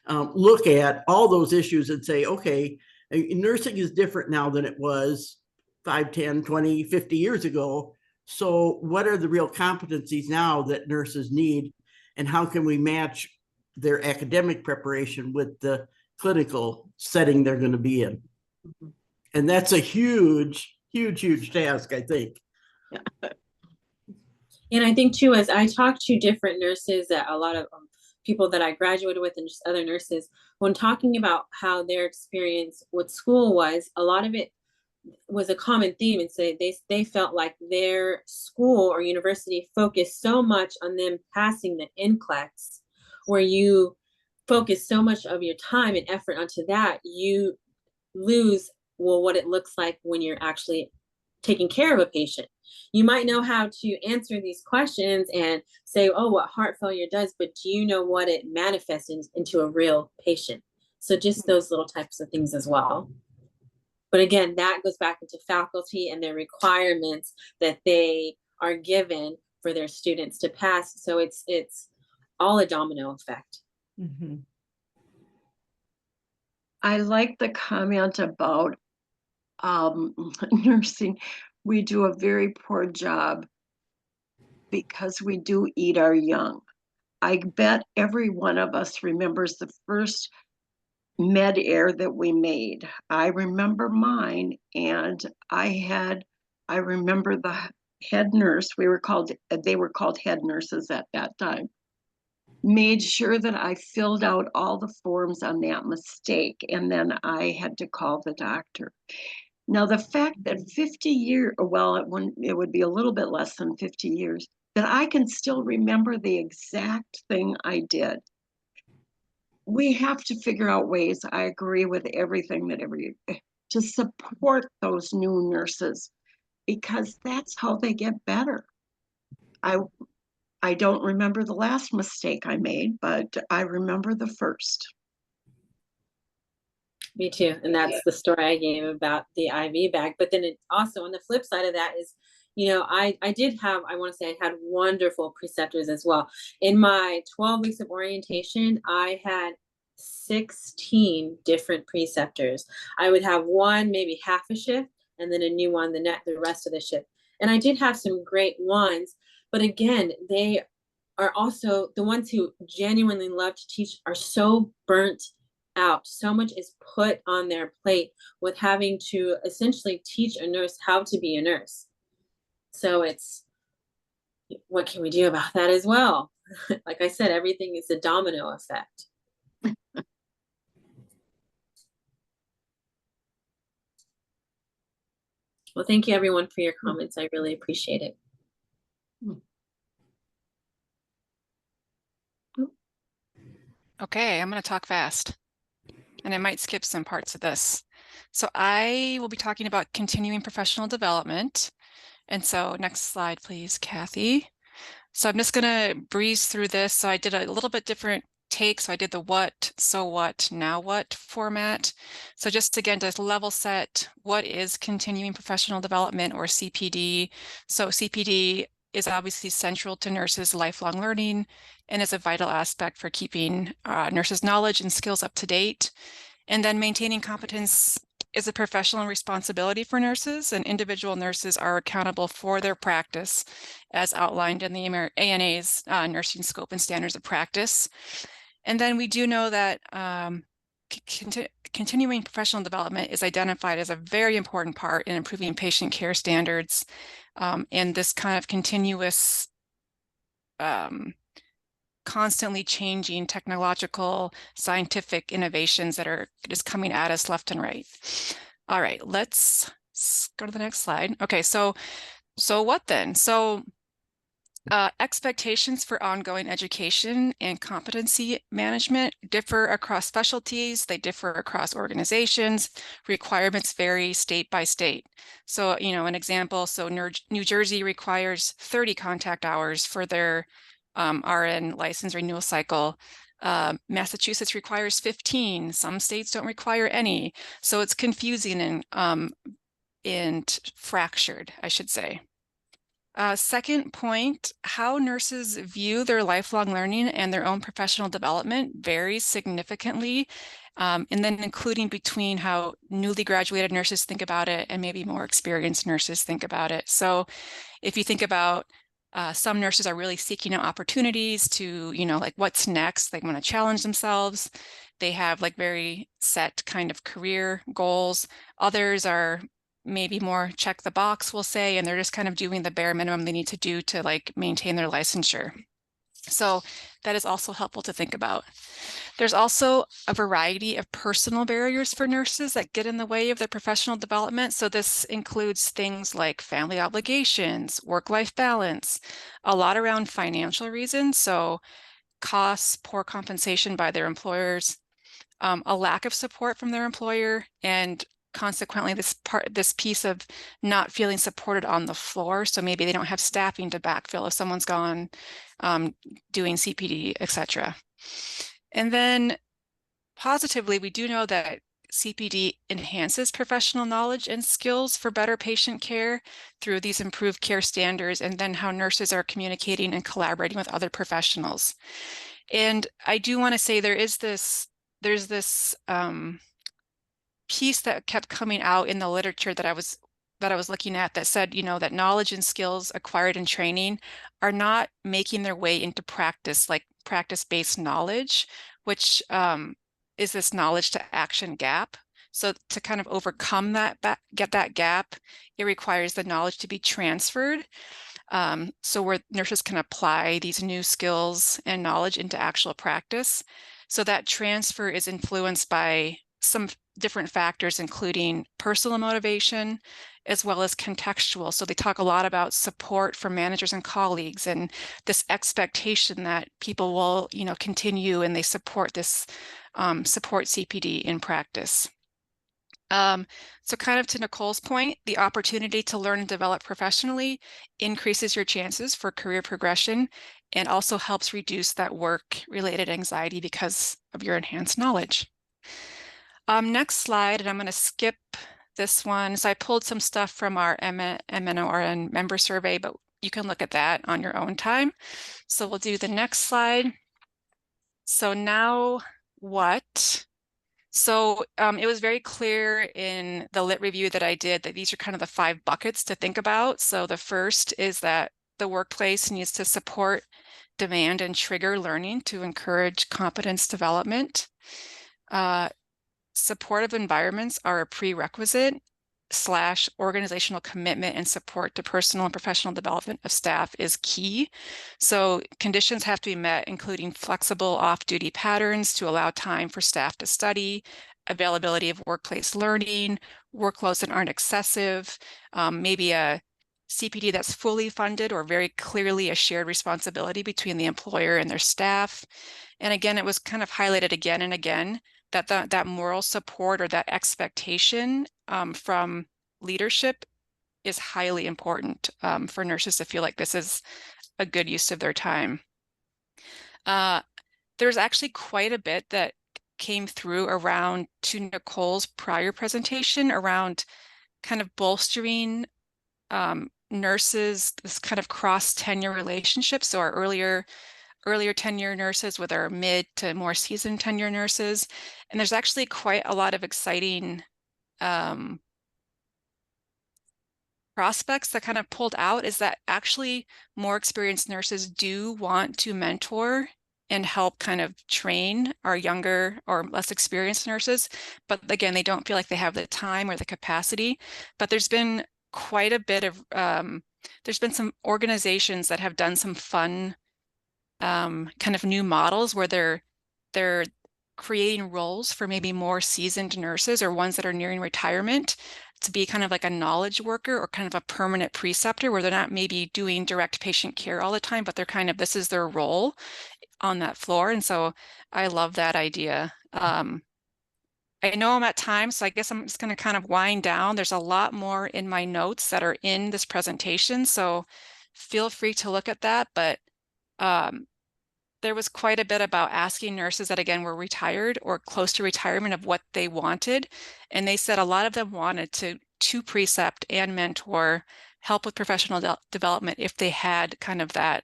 look at all those issues and say, okay, nursing is different now than it was 5, 10, 20, 50 years ago. So what are the real competencies now that nurses need, and how can we match their academic preparation with the clinical setting they're going to be in. Mhm. And that's a huge, huge, huge task, I think. And I think too, as I talk to different nurses, that a lot of people that I graduated with and just other nurses, when talking about how their experience with school was, a lot of it was a common theme, and say they felt like their school or university focused so much on them passing the NCLEX, where you focus so much of your time and effort onto that, you lose, well, what it looks like when you're actually taking care of a patient. You might know how to answer these questions and say, oh, what heart failure does, but do you know what it manifests into a real patient? So just those little types of things as well. But again, that goes back into faculty and their requirements that they are given for their students to pass. So it's all a domino effect. Mm-hmm. I like the comment about nursing. We do a very poor job because we do eat our young. I bet every one of us remembers the first med air that we made. I remember mine, and I remember the head nurse, they were called head nurses at that time, made sure that I filled out all the forms on that mistake, and then I had to call the doctor. Now, the fact that 50 years, well, it would be a little bit less than 50 years, that I can still remember the exact thing I did. We have to figure out ways, I agree with everything to support those new nurses, because that's how they get better. I don't remember the last mistake I made, but I remember the first. Me too. And that's the story I gave about the IV bag. But then it also, on the flip side of that is, I did have, I want to say I had wonderful preceptors as well. In my 12 weeks of orientation, I had 16 different preceptors. I would have one, maybe half a shift, and then a new one the rest of the shift. And I did have some great ones, but again, they are also the ones who genuinely love to teach are so burnt out. So much is put on their plate with having to essentially teach a nurse how to be a nurse. So it's, what can we do about that as well? Like I said, everything is a domino effect. Well, thank you everyone for your comments. I really appreciate it. Okay, I'm going to talk fast, and I might skip some parts of this. So I will be talking about continuing professional development. And so next slide, please, Kathy. So I'm just going to breeze through this. So I did a little bit different take. So I did the what, so what, now what format. So just again, to level set, what is continuing professional development, or CPD? So CPD is obviously central to nurses' lifelong learning and is a vital aspect for keeping nurses' knowledge and skills up to date. And then maintaining competence is a professional responsibility for nurses, and individual nurses are accountable for their practice as outlined in the ANA's nursing scope and standards of practice. And then we do know that continuing professional development is identified as a very important part in improving patient care standards, and this kind of continuous constantly changing technological, scientific innovations that are just coming at us left and right. All right, let's go to the next slide. Okay, so what then? So expectations for ongoing education and competency management differ across specialties. They differ across organizations. Requirements vary state by state. So, an example, so New Jersey requires 30 contact hours for their RN license renewal cycle. Massachusetts requires 15. Some states don't require any. So it's confusing and fractured, I should say. Second point, how nurses view their lifelong learning and their own professional development varies significantly, and then including between how newly graduated nurses think about it and maybe more experienced nurses think about it. So if you think about Some nurses are really seeking out opportunities to, like what's next. They want to challenge themselves. They have like very set kind of career goals. Others are maybe more check the box, we'll say, and they're just kind of doing the bare minimum they need to do to like maintain their licensure. So that is also helpful to think about. There's also a variety of personal barriers for nurses that get in the way of their professional development. So this includes things like family obligations, work-life balance, a lot around financial reasons. So costs, poor compensation by their employers, a lack of support from their employer, and consequently this piece of not feeling supported on the floor. So maybe they don't have staffing to backfill if someone's gone doing CPD, etc. And then positively, we do know that CPD enhances professional knowledge and skills for better patient care through these improved care standards, and then how nurses are communicating and collaborating with other professionals. And I do want to say there's this piece that kept coming out in the literature that I was looking at that said, that knowledge and skills acquired in training are not making their way into practice, like practice-based knowledge, which is this knowledge to action gap. So to kind of overcome that, get that gap, it requires the knowledge to be transferred. So where nurses can apply these new skills and knowledge into actual practice. So that transfer is influenced by some different factors, including personal motivation, as well as contextual. So they talk a lot about support from managers and colleagues, and this expectation that people will, continue and they support this, support CPD in practice. So kind of to Nicole's point, the opportunity to learn and develop professionally increases your chances for career progression and also helps reduce that work-related anxiety because of your enhanced knowledge. Next slide, and I'm going to skip this one. So I pulled some stuff from our MNORN member survey, but you can look at that on your own time. So we'll do the next slide. So now what? So it was very clear in the lit review that I did that these are kind of the 5 buckets to think about. So the first is that the workplace needs to support, demand, and trigger learning to encourage competence development. Supportive environments are a prerequisite / organizational commitment and support to personal and professional development of staff is key. So conditions have to be met, including flexible off-duty patterns to allow time for staff to study, availability of workplace learning, workloads that aren't excessive, maybe a CPD that's fully funded or very clearly a shared responsibility between the employer and their staff. And again, it was kind of highlighted again and again that that moral support or that expectation from leadership is highly important for nurses to feel like this is a good use of their time. There's actually quite a bit that came through around to Nicole's prior presentation around kind of bolstering nurses, this kind of cross-tenure relationship. So our earlier tenure nurses with our mid to more seasoned tenure nurses. And there's actually quite a lot of exciting prospects that kind of pulled out is that actually more experienced nurses do want to mentor and help kind of train our younger or less experienced nurses. But again, they don't feel like they have the time or the capacity. But there's been quite a bit of, there's been some organizations that have done some fun kind of new models where they're creating roles for maybe more seasoned nurses or ones that are nearing retirement to be kind of like a knowledge worker or kind of a permanent preceptor where they're not maybe doing direct patient care all the time, but they're kind of, this is their role on that floor. And so I love that idea. I know I'm at time, so I guess I'm just going to kind of wind down. There's a lot more in my notes that are in this presentation, so feel free to look at that. But there was quite a bit about asking nurses that, again, were retired or close to retirement of what they wanted. And they said a lot of them wanted to precept and mentor, help with professional development if they had kind of that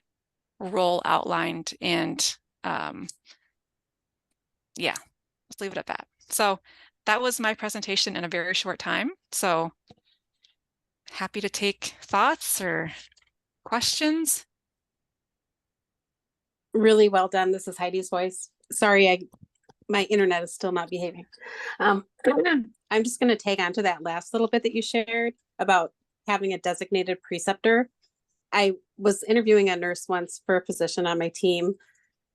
role outlined. And yeah, let's leave it at that. So that was my presentation in a very short time. So happy to take thoughts or questions. Really well done. This is Heidi's voice. Sorry, my internet is still not behaving. I'm just going to tag on to that last little bit that you shared about having a designated preceptor. I was interviewing a nurse once for a position on my team,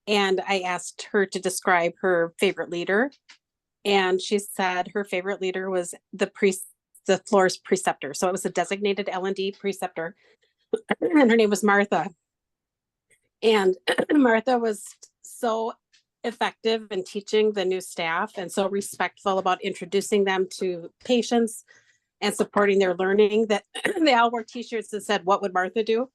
and I asked her to describe her favorite leader. And she said her favorite leader was the floor's preceptor. So it was a designated L&D preceptor. And her name was Martha. And Martha was so effective in teaching the new staff and so respectful about introducing them to patients and supporting their learning that they all wore t-shirts that said, "What would Martha do?"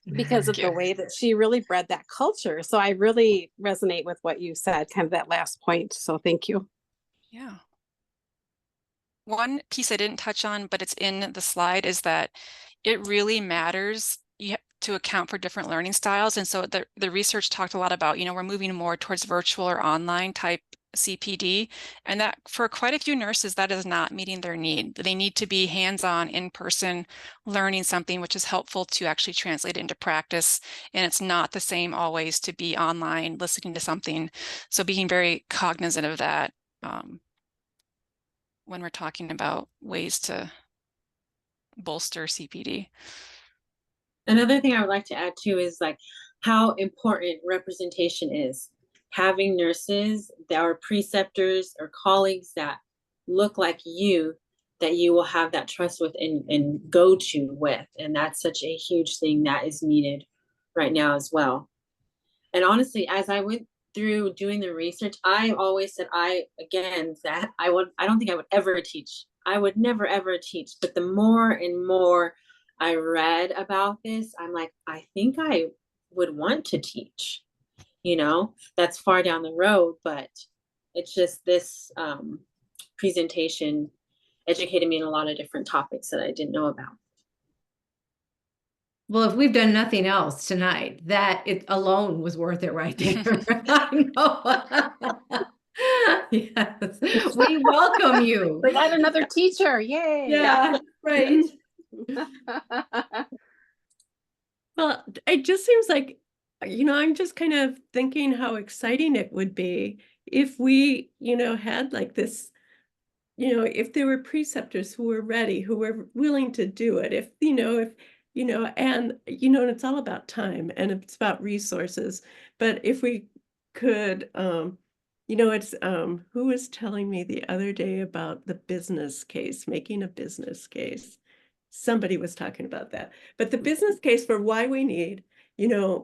Because of the way that she really bred that culture. So I really resonate with what you said, kind of that last point. So thank you. Yeah. One piece I didn't touch on, but it's in the slide, is that it really matters to account for different learning styles. And so the research talked a lot about, we're moving more towards virtual or online type CPD, and that for quite a few nurses, that is not meeting their need. They need to be hands-on, in-person, learning something, which is helpful to actually translate into practice. And it's not the same always to be online, listening to something. So being very cognizant of that when we're talking about ways to bolster CPD. Another thing I would like to add too is like how important representation is. Having nurses that are preceptors or colleagues that look like you, that you will have that trust with and go to with. And that's such a huge thing that is needed right now as well. And honestly, as I went through doing the research, I always said I don't think I would ever teach. I would never ever teach. But the more and more I read about this, I'm like, I think I would want to teach. That's far down the road, but it's just this presentation educated me in a lot of different topics that I didn't know about. Well, if we've done nothing else tonight, that it alone was worth it right there. I know. Yes, we welcome you. We got another teacher. Yay. Yeah, right. Well, it just seems like, I'm just kind of thinking how exciting it would be if we, had like this, if there were preceptors who were ready, who were willing to do it, and it's all about time and it's about resources. But if we could, it's, who was telling me the other day about the business case, making a business case. Somebody was talking about that. But the business case for why we need,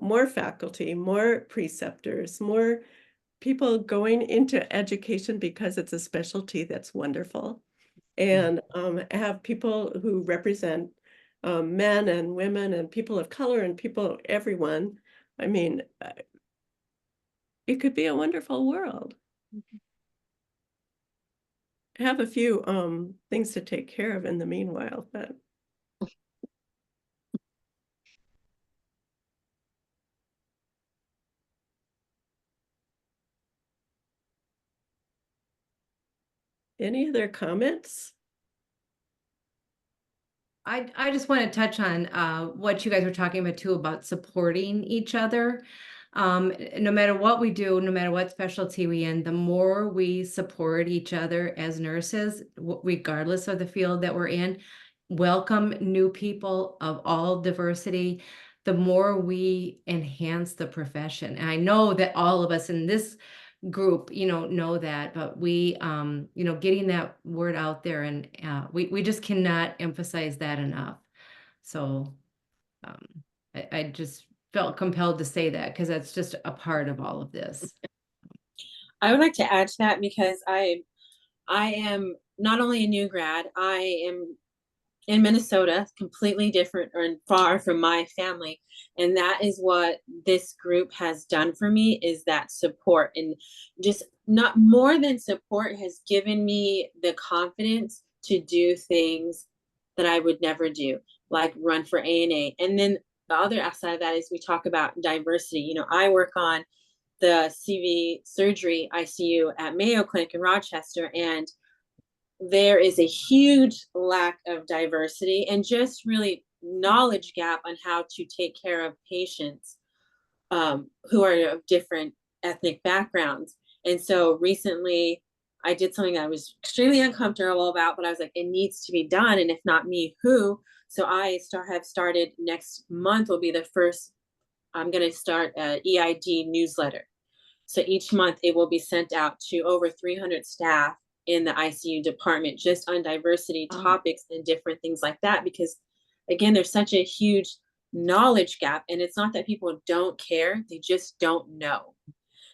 more faculty, more preceptors, more people going into education because it's a specialty that's wonderful. And have people who represent men and women and people of color and everyone. I mean, it could be a wonderful world. I have a few things to take care of in the meanwhile, but any other comments? I just want to touch on what you guys were talking about too, about supporting each other. No matter what we do, no matter what specialty we in, the more we support each other as nurses, regardless of the field that we're in, welcome new people of all diversity, the more we enhance the profession. And I know that all of us in this group, know that, but we, getting that word out there, and we just cannot emphasize that enough. So I just felt compelled to say that because that's just a part of all of this. I would like to add to that because I am not only a new grad, I am in Minnesota, completely different or far from my family. And that is what this group has done for me, is that support, and just not more than support, has given me the confidence to do things that I would never do, like run for ANA. And then the other side of that is we talk about diversity. I work on the CV surgery ICU at Mayo Clinic in Rochester, and there is a huge lack of diversity and just really knowledge gap on how to take care of patients who are of different ethnic backgrounds. And so recently I did something that I was extremely uncomfortable about, but I was like, it needs to be done. And if not me, who? So I have started next month will be the first, I'm going to start an EID newsletter. So each month it will be sent out to over 300 staff in the ICU department, just on diversity topics and different things like that. Because again, there's such a huge knowledge gap, and it's not that people don't care, they just don't know.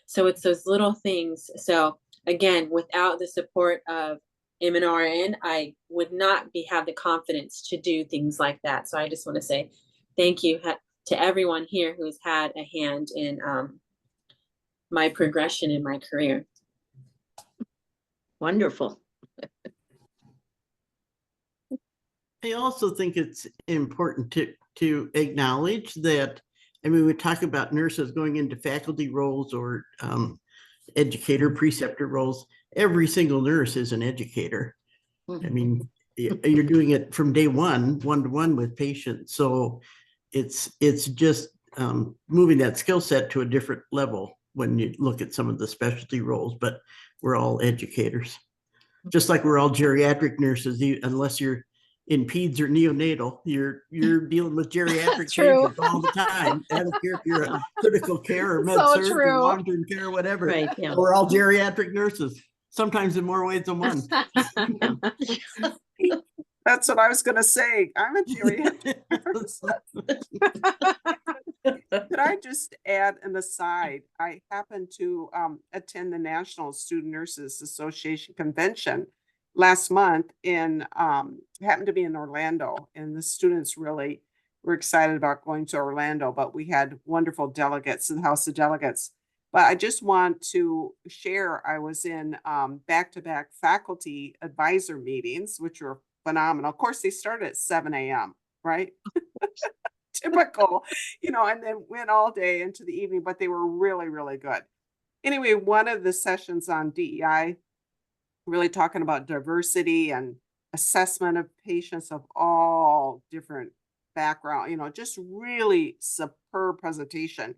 So it's those little things. So again, without the support of MNORN, I would not have the confidence to do things like that. So I just want to say thank you to everyone here who's had a hand in my progression in my career. Wonderful. I also think it's important to acknowledge that, I mean, we talk about nurses going into faculty roles or educator, preceptor roles. Every single nurse is an educator. I mean, you're doing it from day one-to-one with patients. So it's just moving that skill set to a different level when you look at some of the specialty roles, but we're all educators. Just like we're all geriatric nurses, unless you're in peds or neonatal, you're dealing with geriatric patients all the time. I don't care if you're a critical care or med-surg or long-term care or whatever. Right, yeah. We're all geriatric nurses, sometimes in more ways than one. That's what I was going to say. I'm a geriatric nurse. Could I just add an aside? I happened to attend the National Student Nurses Association convention last month happened to be in Orlando, and the students really were excited about going to Orlando, but we had wonderful delegates in the House of Delegates. But I just want to share, I was in back-to-back faculty advisor meetings, which were phenomenal. Of course, they started at 7 a.m., right? Typical, and then went all day into the evening, but they were really, really good. Anyway, one of the sessions on DEI, really talking about diversity and assessment of patients of all different background, just really superb presentation.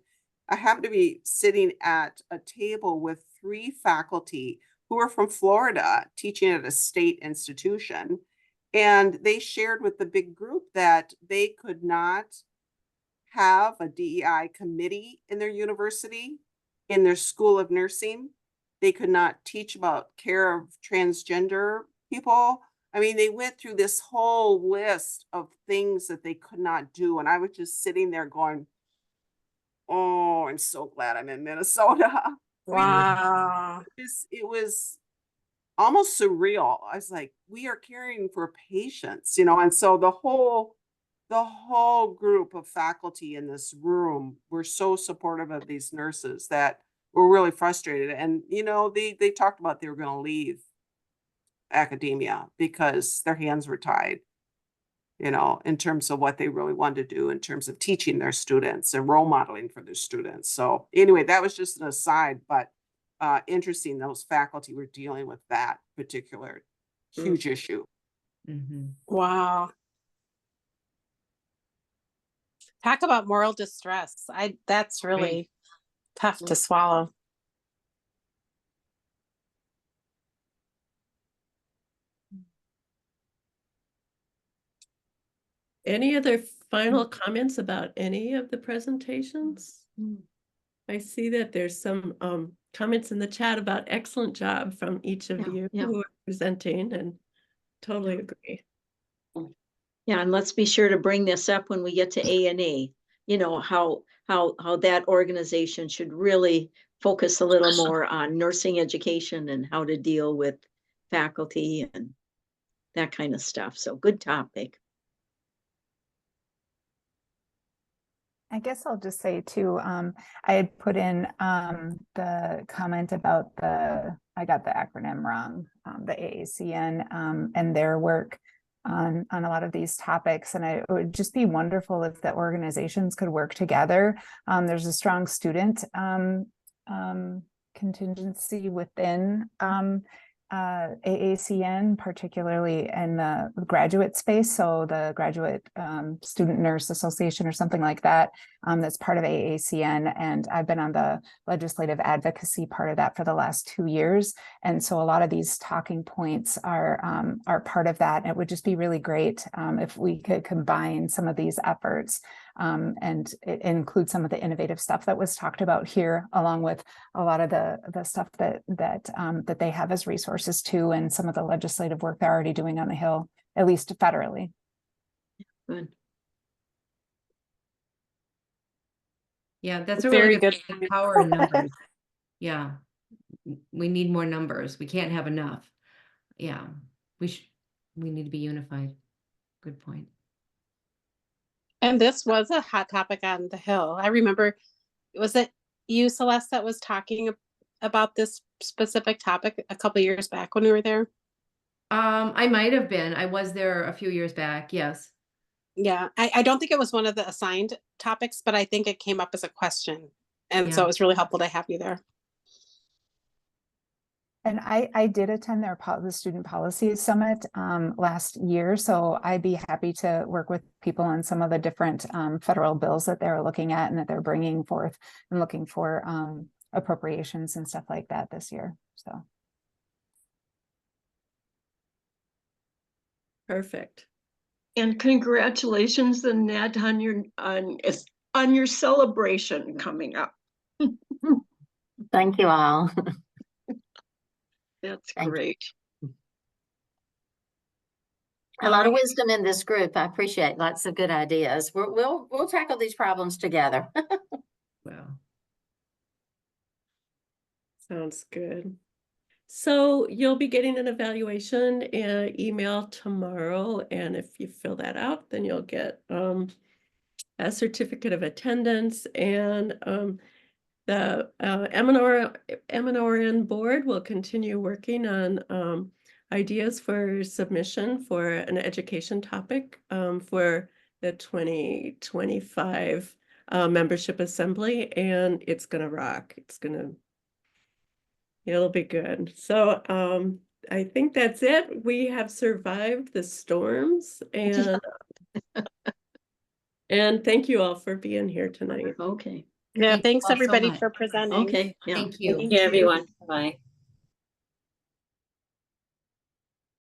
I happened to be sitting at a table with 3 faculty who are from Florida teaching at a state institution. And they shared with the big group that they could not have a DEI committee in their university, in their school of nursing. They could not teach about care of transgender people. I mean, they went through this whole list of things that they could not do. And I was just sitting there going, oh, I'm so glad I'm in Minnesota. Wow. It was almost surreal. I was like, we are caring for patients, and so the whole group of faculty in this room were so supportive of these nurses that were really frustrated. And, they talked about they were going to leave academia because their hands were tied, in terms of what they really wanted to do in terms of teaching their students and role modeling for their students. So anyway, that was just an aside, but interesting, those faculty were dealing with that particular huge issue. Wow. Talk about moral distress. That's really tough to swallow. Any other final comments about any of the presentations? I see that there's some comments in the chat about excellent job from each of you who are presenting, and totally agree. Yeah, and let's be sure to bring this up when we get to A&E, how that organization should really focus a little more on nursing education and how to deal with faculty and that kind of stuff. So good topic. I guess I'll just say too, I had put in the comment about I got the acronym wrong, the AACN and their work on a lot of these topics. And it would just be wonderful if the organizations could work together. There's a strong student contingency within AACN, particularly in the graduate space. So the Graduate Student Nurse Association or something like that, that's part of AACN. And I've been on the legislative advocacy part of that for the last 2 years. And so a lot of these talking points are part of that. And it would just be really great if we could combine some of these efforts and include some of the innovative stuff that was talked about here, along with a lot of the stuff that they have as resources too, and some of the legislative work they're already doing on the Hill, at least federally. Good. Yeah, that's a really Very good good. power in numbers. Yeah, we need more numbers. We can't have enough. Yeah, we need to be unified. Good point. And this was a hot topic on the Hill. I remember, was it you, Celeste, that was talking about this specific topic a couple of years back when we were there? I might have been. I was there a few years back. Yes. Yeah, I don't think it was one of the assigned topics, but I think it came up as a question. And so Yeah. it was really helpful to have you there. And I did attend the Student Policy Summit last year, so I'd be happy to work with people on some of the different federal bills that they're looking at and that they're bringing forth and looking for appropriations and stuff like that this year. So Perfect. And congratulations, Annette, on your celebration coming up. Thank you all. That's Thank you. great. A lot of wisdom in this group. I appreciate lots of good ideas. We'll tackle these problems together. Well, Sounds good. So you'll be getting an evaluation email tomorrow, and if you fill that out, then you'll get a certificate of attendance, and the MNORN board will continue working on ideas for submission for an education topic for the 2025 membership assembly, and it's gonna rock. It'll be good. So I think that's it. We have survived the storms, and and thank you all for being here tonight. Okay. Yeah, Thank you thanks all so everybody much. for presenting. Okay. Yeah. Thank you. Thank Yeah, you. everyone. Bye.